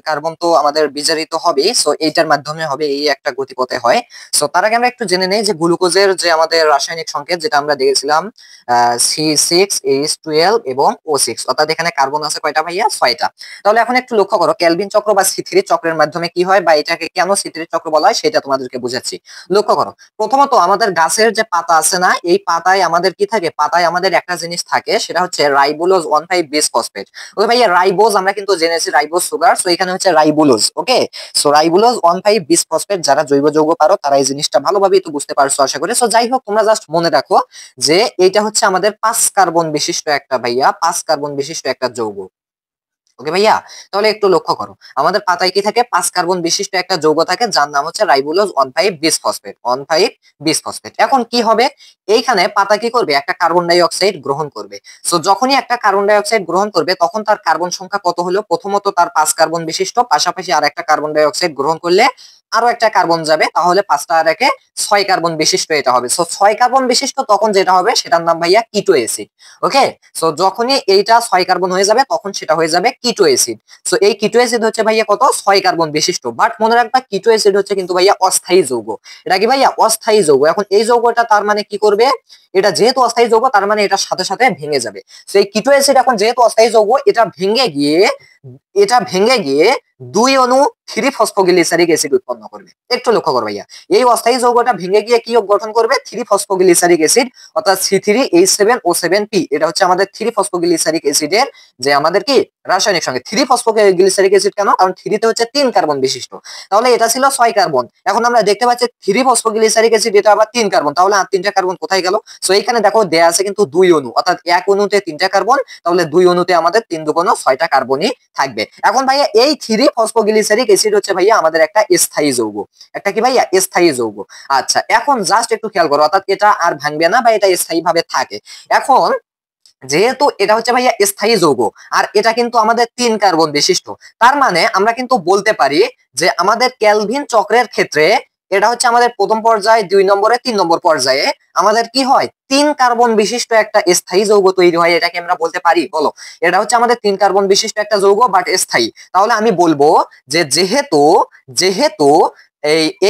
কার্বন তো আমাদের বিজারিত হবে, সো এইটার মাধ্যমে হবে, এই একটা গতিপথে হয়। সো তার আগে আমরা একটু জেনে নেই যে গ্লুকোজের যে আমাদের রাসায়নিক সংকেত, যেটা আমরা দেখেছিলাম C6H12 এবং O6, অর্থাৎ এখানে কার্বন আছে কয়টা ভাইয়া, 6টা। তাহলে এখন একটু লক্ষ্য করো, ক্যালভিন চক্র বা সি3 চক্রের মাধ্যমে কি হয়, বা এটাকে কেন সি3 চক্র বলা হয় সেটা তোমাদেরকে বুঝাচ্ছি। লক্ষ্য করো, প্রথমত আমাদের গাছের যে পাতা আছে না, এই পাতায় আমাদের কি থাকে, পাতায় আমাদের একটা জিনিস থাকে, সেটা হচ্ছে রাইবোলোজ 1,5 বেস ফসফেট। ওকে ভাইয়া, রাইবোজ আমরা কিন্তু জেনেছি রাইবোজ সুগার, সো এখানে হচ্ছে রাইবোলোজ। ওকে, সো রাইবোলোজ 1,5 বিস ফসফেট, যারা জৈব যৌগ পারো তারা এই জিনিসটা ভালোভাবে একটু বুঝতে পারছো আশা করি। সো যাই হোক, তোমরা জাস্ট মনে রাখো যে এটা হচ্ছে আমাদের 5 কার্বন বিশিষ্ট একটা ভাইয়া, 5 কার্বন বিশিষ্ট একটা যৌগ। ওকে ভাইয়া, তাহলে একটু লক্ষ্য করো, আমাদের পাতায় কি থাকে, 5 কার্বন বিশিষ্ট একটা যৌগ থাকে, যার নাম হচ্ছে রাইবোলোজ 1,5 বিস ফসফেট, 1,5 বিস ফসফেট। এখন কি হবে, এইখানে পাতা কি করবে, একটা কার্বন ডাই অক্সাইড গ্রহণ করবে। সো যখনই একটা কার্বন ডাই অক্সাইড গ্রহণ করবে, তখন তার কার্বন সংখ্যা কত হলো, প্রথমত তার 5 কার্বন বিশিষ্ট, পাশাপাশি আর একটা কার্বন ডাই অক্সাইড গ্রহণ করলে আরো একটা কার্বন যাবে, তাহলে 5টা আর একে 6 কার্বন বিশিষ্ট এটা হবে। সো 6 কার্বন বিশিষ্ট তখন যেটা হবে সেটার নাম ভাইয়া কিটো অ্যাসিড। ওকে, সো যখনই এইটা 6 কার্বন হয়ে যাবে তখন সেটা হয়ে যাবে কিটো অ্যাসিড। সো এই কিটো অ্যাসিড হচ্ছে ভাইয়া কত, 6 কার্বন বিশিষ্ট। বাট মনে রাখবা, কিটো অ্যাসিড হচ্ছে কিন্তু ভাইয়া অস্থায়ী যৌগ। এটা কি ভাইয়া, অস্থায়ী যৌগ। এখন এই যৌগটা তার মানে কি করবে, এটা যেহেতু অস্থায়ী যৌগ তার মানে এটার সাথে সাথে ভেঙে যাবে। সো এই কিটো অ্যাসিড এখন যেহেতু অস্থায়ী যৌগ, এটা ভেঙে গিয়ে 2 অণু 3 ফসফোগ্লিসারিক অ্যাসিড উৎপন্ন করবে। একটু লক্ষ্য করো ভাইয়া, এই অস্থায়ী যৌগটা ভেঙে গিয়ে কি গঠন করবে, 3 ফসফোগ্লিসারিক অ্যাসিড, অর্থাৎ C3H7O7P। এটা হচ্ছে আমাদের 3 ফসফোগ্লিসারিক অ্যাসিডের যে আমাদের কি রাসায়নিক সংকেত। 3 ফসফোগ্লিসারিক অ্যাসিড কেন, কারণ 3 তে হচ্ছে 3 কার্বন বিশিষ্ট। তাহলে এটা ছিল 6 কার্বন, এখন আমরা দেখতে পাচ্ছি 3 ফসফোগ্লিসারিক অ্যাসিড, এটা আবার 3 কার্বন, তাহলে আর 3টা কার্বন কোথায় গেল। সো এইখানে দেখো দেয়া আছে কিন্তু 2 অণু, অর্থাৎ এক অণুতে 3টা কার্বন, তাহলে 2 অণুতে আমাদের 3 দুগুণ 6টা কার্বনই থাকবে। এখন ভাইয়া এই 3 ফসফোগ্লিসারিক অ্যাসিড হচ্ছে ভাইয়া আমাদের একটা স্থায়ী যৌগ। একটা কি ভাইয়া, স্থায়ী যৌগ। আচ্ছা, এখন জাস্ট একটু খেয়াল করো, অর্থাৎ এটা আর ভাঙবে না বা এটা স্থায়ী ভাবে থাকে। এখন যেহেতু এটা হচ্ছে ভাইয়া স্থায়ী যৌগ, আর এটা কিন্তু আমাদের 3 কার্বন বিশিষ্ট, তার মানে আমরা কিন্তু বলতে পারি যে আমাদের ক্যালভিন চক্রের ক্ষেত্রে এটা হচ্ছে আমাদের প্রথম পর্যায়ে, 2 নম্বরে, 3 নম্বর পর্যায়ে আমাদের কি হয়, 3 কার্বন বিশিষ্ট একটা স্থায়ী যৌগ তৈরি হয়। এটাকে আমরা বলতে পারি, বলো। এটা হচ্ছে আমাদের 3 কার্বন বিশিষ্ট একটা যৌগ বাট স্থায়ী। তাহলে আমি বলবো যে যেহেতু যেহেতু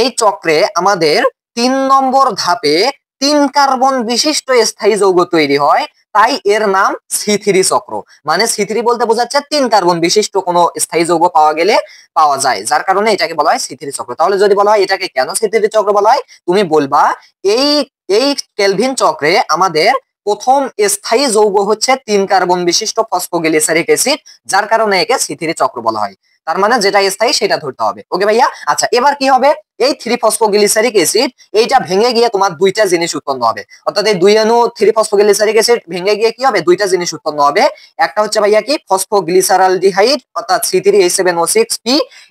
এই চক্রে আমাদের 3 নম্বর ধাপে 3 কার্বন বিশিষ্ট স্থায়ী যৌগ তৈরি হয়, তাই এর নাম C3 চক্র। মানে C3 বলতে বোঝাচ্ছে 3 কার্বন বিশিষ্ট কোনো স্থায়ী যৌগ পাওয়া গেলে পাওয়া যায়, যার কারণে এটাকে বলা হয় C3 চক্র। তাহলে যদি বলা হয় এটাকে কেন C3 চক্র বলা হয়, তুমি বলবা এই এই কেলভিন চক্রে আমাদের প্রথম স্থায়ী যৌগ হচ্ছে 3 কার্বন বিশিষ্ট ফসফোগ্লিসারিক অ্যাসিড, যার কারণে একে C3 চক্র বলা হয়। তার মানে যেটা স্থায়ী সেটা ধরতে হবে। ওকে ভাইয়া, আচ্ছা এবার কি হবে, এই 3 ফসফোগ্লিসারিক অ্যাসিড এইটা ভেঙে গিয়ে তোমার দুইটা জিনিস উৎপন্ন হবে। অর্থাৎ এই 2 অণু 3 ফসফোগ্লিসারিক অ্যাসিড ভেঙে গিয়ে কি হবে, দুইটা জিনিস উৎপন্ন হবে। একটা হচ্ছে ভাইয়া কি, ফসফোগ্লিসারালডিহাইড অর্থাৎ C3H7O6P,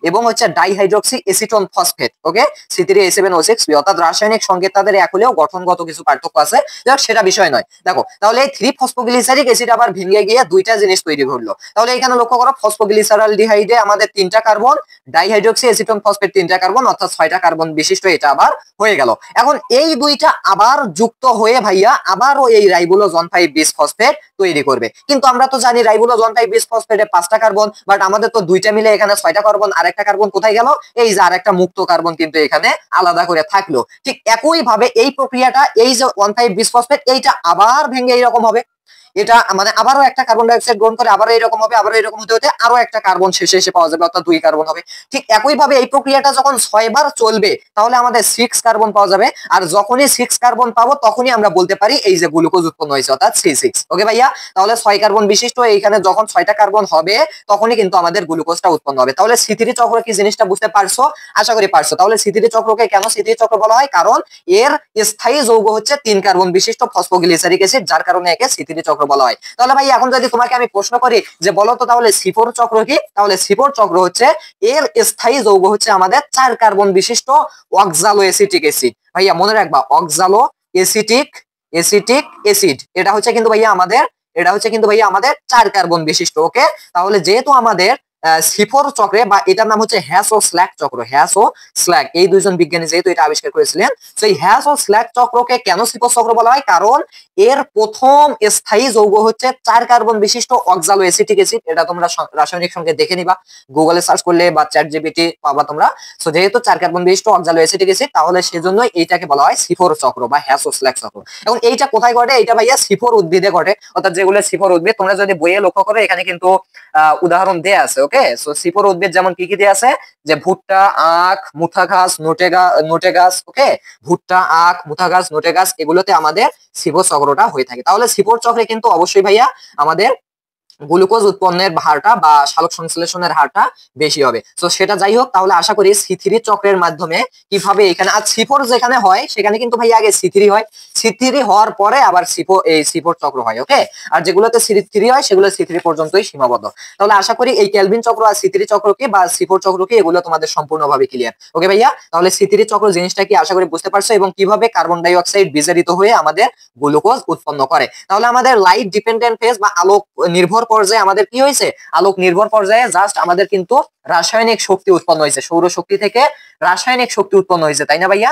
এবং হচ্ছে ডাইহাইড্রক্সি এসিটোন ফসফেট। ওকে, C3H7O6P, অর্থাৎ রাসায়নিক সংকেত তাদের এক হলেও গঠনগত কিছু পার্থক্য আছে, যাক সেটা বিষয় নয়। দেখো তাহলে এই 3 ফসফোগ্লিসারিক অ্যাসিড আবার ভেঙে গিয়ে দুইটা জিনিস তৈরি করলো। তাহলে এখানে লক্ষ্য করো, ফসফোগ্লিসারালডিহাইডে আমাদের 3টা কার্বন, ডাইহাইড্রক্সি এসিটোন ফসফেট 3টা কার্বন, অর্থাৎ 6টা কার্বন বিশিষ্ট এটা আবার হয়ে গেল। এখন এই দুইটা আবার যুক্ত হয়ে ভাইয়া আবারও এই রাইবোলোজন 5 বিস ফসফেট তৈরি করবে। কিন্তু আমরা তো জানি রাইবোলোজন 5 বিস ফসফেটে 5টা কার্বন, বাট আমাদের তো দুইটা মিলে এখানে 6টা কার্বন, আরেকটা কার্বন কোথায় গেল, এই যে আরেকটা মুক্ত কার্বন কিন্তু এখানে আলাদা করে থাকলো। ঠিক একই ভাবে এই প্রক্রিয়াটা, এই যে 1,5 বিস ফসফেট এইটা আবার ভেঙে এইরকম হবে, এটা মানে আবারও একটা কার্বন ডাই অক্সাইড গ্রহণ করে আবারও এরকম হবে, আবারও এরকম হতে হতে আরো একটা কার্বন শেষে এসে পাওয়া যাবে, অর্থাৎ 2 কার্বন হবে। ঠিক একই ভাবে এই প্রক্রিয়াটা যখন 6 বার চলবে তাহলে আমাদের 6 কার্বন পাওয়া যাবে, আর যখনই 6 কার্বন পাবো তখনই আমরা বলতে পারি এই যে গ্লুকোজ উৎপন্ন হয়েছে, অর্থাৎ C6। ওকে ভাইয়া, তাহলে 6 কার্বন বিশিষ্ট এইখানে যখন 6টা কার্বন হবে তখনই কিন্তু আমাদের গ্লুকোজটা উৎপন্ন হবে। তাহলে C3 চক্র কি জিনিসটা বুঝতে পারছো, আশা করি পারছো। তাহলে C3 চক্রকে কেন C3 চক্র বলা হয়, কারণ এর স্থায়ী যৌগ হচ্ছে 3 কার্বন বিশিষ্ট ফসফোগ্লিসারিক অ্যাসিড, যার কারণে একে C3 চক্র বলা হয়। তাহলে ভাই এখন যদি তোমাকে আমি প্রশ্ন করি যে বলো তো তাহলে C4 চক্র কি, তাহলে C4 চক্র হচ্ছে এর স্থায়ী যৌগ হচ্ছে আমাদের 4 কার্বন বিশিষ্ট অক্সালো অ্যাসিটিক অ্যাসিড। ভাইয়া মনে রাখবা, অক্সালো অ্যাসিটিক অ্যাসিড এটা হচ্ছে কিন্তু ভাইয়া আমাদের, এটা হচ্ছে কিন্তু ভাইয়া আমাদের 4 কার্বন বিশিষ্ট। ওকে, তাহলে যেহেতু আমাদের C4 চক্রে, বা এটার নাম হচ্ছে হ্যাস ও স্ল্যাক চক্র, হ্যাস ও স্ল্যাক, এই দুইজন বিজ্ঞানী যেহেতু এটা আবিষ্কার করেছিলেন, সেই হ্যাস ও স্ল্যাক চক্রকে কেন C4 চক্র বলা হয়, কারণ এর প্রথম স্থায়ী যৌগ হচ্ছে 4 কার্বন বিশিষ্ট অক্সালো অ্যাসিটিক অ্যাসিড। এটা তোমরা রাসায়নিক সংকেত দেখে নিবা, গুগলে সার্চ করলে বা চ্যাট জিপিটি পাবা তোমরা। সো যেহেতু 4 কার্বন বিশিষ্ট অক্সালো অ্যাসিটিক অ্যাসিড, তাহলে সেজন্য এইটাকে বলা হয় C4 চক্র বা হ্যাস ও স্ল্যাক চক্র। এবং এইটা কোথায় ঘটে, এটা ভাইয়া C4 উদ্ভিদে ঘটে, অর্থাৎ যেগুলো C4 উদ্ভিদ, তোমরা যদি বইয়ে লক্ষ্য করো এখানে কিন্তু উদাহরণ দেয়া আছে। ওকে, সো C4 উদ্ভিদ যেমন কি কি দেয়া আছে, যে ভুট্টা, আখ, মুথা ঘাস, নোটে গাছ। ওকে, ভুট্টা, আখ, মুথা গাছ, নোটে গাছ, এগুলোতে আমাদের C4 চক্রটা হয়ে থাকে। তাহলে C4 চক্রে কিন্তু অবশ্যই ভাইয়া আমাদের গ্লুকোজ উৎপন্নের হারটা বা সালোক সংশ্লেষণের হারটা বেশি হবে। তো সেটা যাই হোক, তাহলে আশা করি C3 চক্রের মাধ্যমে কিভাবে এখানে, আর C4 যেখানে হয় সেখানে কিন্তু ভাই আগে C3 হয়, C3 হওয়ার পরে আবার C4 চক্র হয়। ওকে, আর যেগুলোতে C3 হয় সেগুলো C3 পর্যন্তই সীমাবদ্ধ। তাহলে আশা করি এই কেলভিন চক্র আর C3 চক্র কি বা C4 চক্র কি, এগুলো তোমাদের সম্পূর্ণভাবে ক্লিয়ার। ওকে ভাইয়া, তাহলে C3 চক্র জিনিসটা কি আশা করি বুঝতে পারছো, এবং কিভাবে কার্বন ডাই অক্সাইড বিজারিত হয়ে আমাদের গ্লুকোজ উৎপন্ন করে। তাহলে আমাদের লাইট ডিপেন্ডেন্ট ফেজ বা আলোক নির্ভর পর্যায়ে আমাদের কি হয়েছে, আলোক নির্ভর পর্যায়ে জাস্ট আমাদের কিন্তু রাসায়নিক শক্তি উৎপন্ন হয়েছে, সৌরশক্তি থেকে রাসায়নিক শক্তি উৎপন্ন হয়েছে, তাই না ভাইয়া?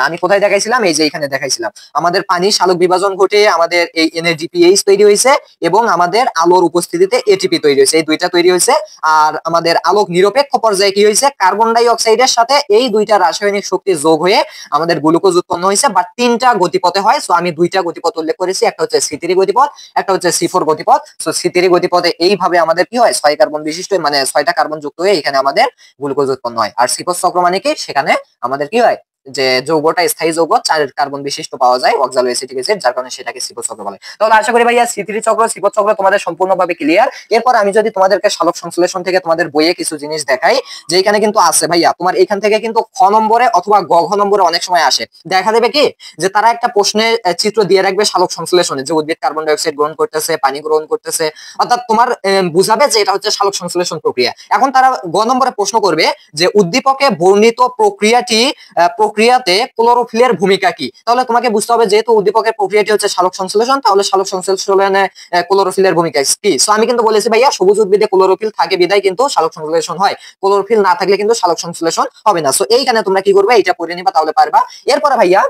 আমি কোথায় দেখাইছিলাম, এই যে এখানে দেখাইছিলাম, আমাদের পানি সালোক বিভাজন ঘটে আমাদের এই NADPH তৈরি হয়েছে, এবং আমাদের আলোর উপস্থিতিতে ATP তৈরি হয়েছে, এই দুইটা তৈরি হয়েছে। আর আমাদের আলোক নিরপেক্ষ পর্যায়ে কি হয়েছে, কার্বন ডাই অক্সাইডের সাথে এই দুইটা রাসায়নিক শক্তি যোগ হয়ে আমাদের গ্লুকোজ উৎপন্ন হয়েছে, বা 3টা গতিপথে হয়। সো আমি 2টা গতিপথ উল্লেখ করেছি, একটা হচ্ছে C3 গতিপথ, একটা হচ্ছে C4 গতিপথ। সো C3 গতিপথে এইভাবে আমাদের কি হয়, 6 কার্বন বিশিষ্ট মানে 6টা কার্বন যুক্ত হয়ে এখানে আমাদের গ্লুকোজ উৎপন্ন হয়। আর C4 চক্র মানে কি, সেখানে আমাদের কি হয়, যে যৌগটা স্থায়ী যৌগ 4 কার্বন বিশিষ্ট পাওয়া যায়, অক্সালো অ্যাসিটিক অ্যাসিড, যার কারণে সেটাকে C4 চক্র বলে। তাহলে আশা করি ভাইয়া C3 চক্র C4 চক্র তোমাদের সম্পূর্ণভাবে ক্লিয়ার। এরপর আমি যদি তোমাদেরকে সালোক সংশ্লেষণ থেকে তোমাদের বইয়ে কিছু জিনিস দেখাই, যে এখানে কিন্তু আছে ভাইয়া, তোমার এখান থেকে কিন্তু খ নম্বরে অথবা গ ঘ নম্বরে অনেক সময় আসে, দেখা দেবে কি যে তারা একটা প্রশ্নের চিত্র দিয়ে রাখবে সালোক সংশ্লেষণে, যে উদ্ভিদ কার্বন ডাই অক্সাইড গ্রহণ করতেছে, পানি গ্রহণ করতেছে, অর্থাৎ তোমার বুঝাবে যে এটা হচ্ছে সালোক সংশ্লেষণ প্রক্রিয়া। এখন তারা গ নম্বরে প্রশ্ন করবে যে উদ্দীপকে বর্ণিত প্রক্রিয়াটি প্রক্রিয়াতে ক্লোরোফিলের ভূমিকা কি? তাহলে তোমাকে বুঝতে হবে যেহেতু উদ্দীপকের প্রক্রিয়াটি হচ্ছে সালোক সংশ্লেষণ, তাহলে সালোক সংশ্লেষণে ক্লোরোফিলের ভূমিকা কি? সো আমি কিন্তু বলেছি ভাইয়া সবুজ উদ্ভিদে ক্লোরোফিল থাকে বিধায় কিন্তু সালোক সংশ্লেষণ হয়, ক্লোরোফিল না থাকলে কিন্তু সালোক সংশ্লেষণ হবে না। সো এইখানে তোমরা কি করবে, এটা পড়ে নিবা, তাহলে পারবা। এরপরে ভাইয়া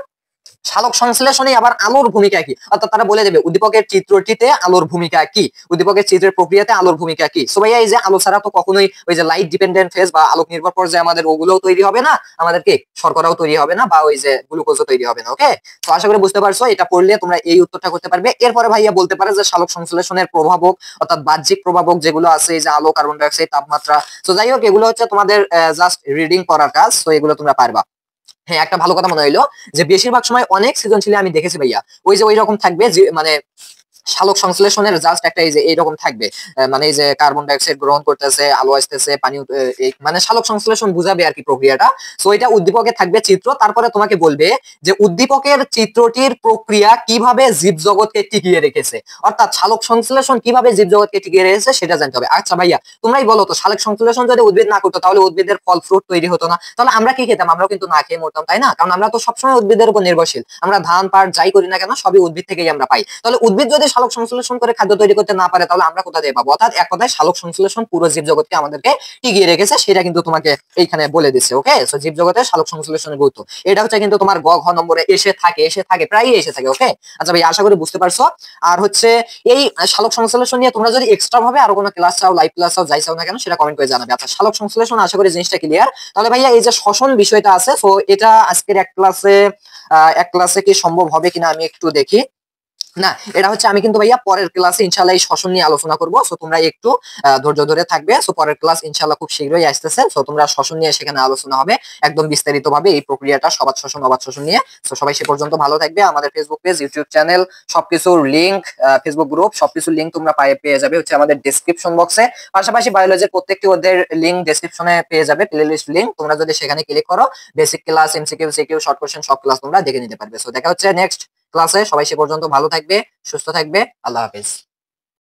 সালোক সংশ্লেষণে আবার আলোর ভূমিকা কি, অর্থাৎ তারা বলে দেবে উদ্দীপকের চিত্রটিতে আলোর ভূমিকা কি, উদ্দীপকের চিত্রের প্রক্রিয়াতে আলোর ভূমিকা কি। সো ভাইয়া এই যে আলো ছাড়া তো কখনোই ওই যে লাইট ডিপেন্ডেন্ট ফেজ বা আলোক নির্ভর পর্যায়ে আমাদের ওগুলোও তৈরি হবে না, আমাদেরকে শর্করাও তৈরি হবে না, বা ওই যে গ্লুকোজও তৈরি হবে না। ওকে, তো আশা করি বুঝতে পারছো, এটা পড়লে তোমরা এই উত্তরটা করতে পারবে। এরপরে ভাইয়া বলতে পারে যে সালোক সংশ্লেষণের প্রভাবক অর্থাৎ বাহ্যিক প্রভাবক যেগুলো আছে, এই যে আলো, কার্বন ডাই অক্সাইড, তাপমাত্রা। তো যাই হোক, এগুলো হচ্ছে তোমাদের জাস্ট রিডিং করার কাজ, তো এগুলো তোমরা পারবা। হ্যাঁ, একটা ভালো কথা মনে হইলো যে বেশিরভাগ সময় অনেক সৃজনশীল আমি দেখেছি ভাইয়া ওই যে ওই রকম থাকবে যে মানে সালোক সংশ্লেষণের জাস্ট একটা এই যে এইরকম থাকবে, মানে এই যে কার্বন ডাই অক্সাইড গ্রহণ করতেছে, আলো আসতেছে, পানি মানে সালোক সংশ্লেষণ বুঝাবে আর কি প্রক্রিয়াটা। সো এটা উদ্দীপকে থাকবে চিত্র, তারপরে তোমাকে বলবে যে উদ্দীপকের চিত্রটির প্রক্রিয়া কিভাবে জীবজগৎকে টিকিয়ে রেখেছে, অর্থাৎ সালোক সংশ্লেষণ কিভাবে জীবজগৎকে টিকিয়ে রেখেছে সেটা জানতে হবে। আচ্ছা ভাইয়া তোমরাই বলো তো, সালোক সংশ্লেষণ যদি উদ্ভিদ না করতো তাহলে উদ্ভিদের ফল ফ্রুট তৈরি হতো না, তাহলে আমরা কি খেতাম? আমরাও কিন্তু না খেয়ে মরতাম, তাই না? কারণ আমরা তো সবসময় উদ্ভিদের উপর নির্ভরশীল, আমরা ধান পাট যাই করি না কেন সবই উদ্ভিদ থেকেই আমরা পাই। তাহলে উদ্ভিদ যদি সালোক সংশ্লেষণ করে খাদ্য তৈরি করতে না পারে তাহলে আমরা কোথা থেকে পাবো? অর্থাৎ এক কথায় সালোক সংশ্লেষণ পুরো জীবজগৎকে আমাদেরকে টিকিয়ে রেখেছে, সেটা কিন্তু তোমাকে এইখানে বলে দিচ্ছে। ওকে, সো জীবজগতের সালোক সংশ্লেষণের গুরুত্ব এটা হচ্ছে কিন্তু তোমার গ ঘ নম্বরে এসে থাকে প্রায়ই এসে থাকে। ওকে, আচ্ছা ভাই আশা করি বুঝতে পারছো। আর হচ্ছে এই সালোক সংশ্লেষণ নিয়ে তোমরা যদি এক্সট্রা ভাবে আরো কোনো ক্লাস চাও, লাইভ ক্লাস চাও, যাই চাও না কেন সেটা কমেন্ট করে জানাবে। আচ্ছা, সালোক সংশ্লেষণ আশা করি জিনিসটা ক্লিয়ার। তাহলে ভাইয়া এই যে শ্বসন বিষয়টা আছে, সো এটা আজকের এক ক্লাসে কি সম্ভব হবে কিনা আমি একটু দেখি। না, এটা হচ্ছে আমি কিন্তু ভাইয়া পরের ক্লাসে ইনশাআল্লাহ এই শ্বসন নিয়ে আলোচনা করব। সো তোমরা একটু ধৈর্য ধরে থাকবে। সো পরের ক্লাস ইনশাআল্লাহ খুব শীঘ্রই আসতেছে। সো তোমরা শ্বসন নিয়ে সেখানে আলোচনা হবে একদম বিস্তারিত ভাবে এই প্রক্রিয়াটা সবাত শ্বসন অবাত শ্বসন নিয়ে। সো সবাই সে পর্যন্ত ভালো থাকবে। আমাদের ফেসবুক পেজ, ইউটিউব চ্যানেল, সবকিছুর লিংক, ফেসবুক গ্রুপ, সবকিছুর লিংক তোমরা পেয়ে যাবে হচ্ছে আমাদের ডেসক্রিপশন বক্সে। পাশাপাশি বায়োলজির প্রত্যেকটি অধ্যায়ের লিংক ডেসক্রিপশনে পেয়ে যাবে, প্লেলিস্ট লিংক। তোমরা যদি সেখানে ক্লিক করো basic class, MCQ, CQ, short question সব ক্লাস তোমরা দেখে নিতে পারবে। সো দেখা হচ্ছে নেক্সট ক্লাসে। সবাই সে পর্যন্ত ভালো থাকবে, সুস্থ থাকবে। আল্লাহ হাফেজ।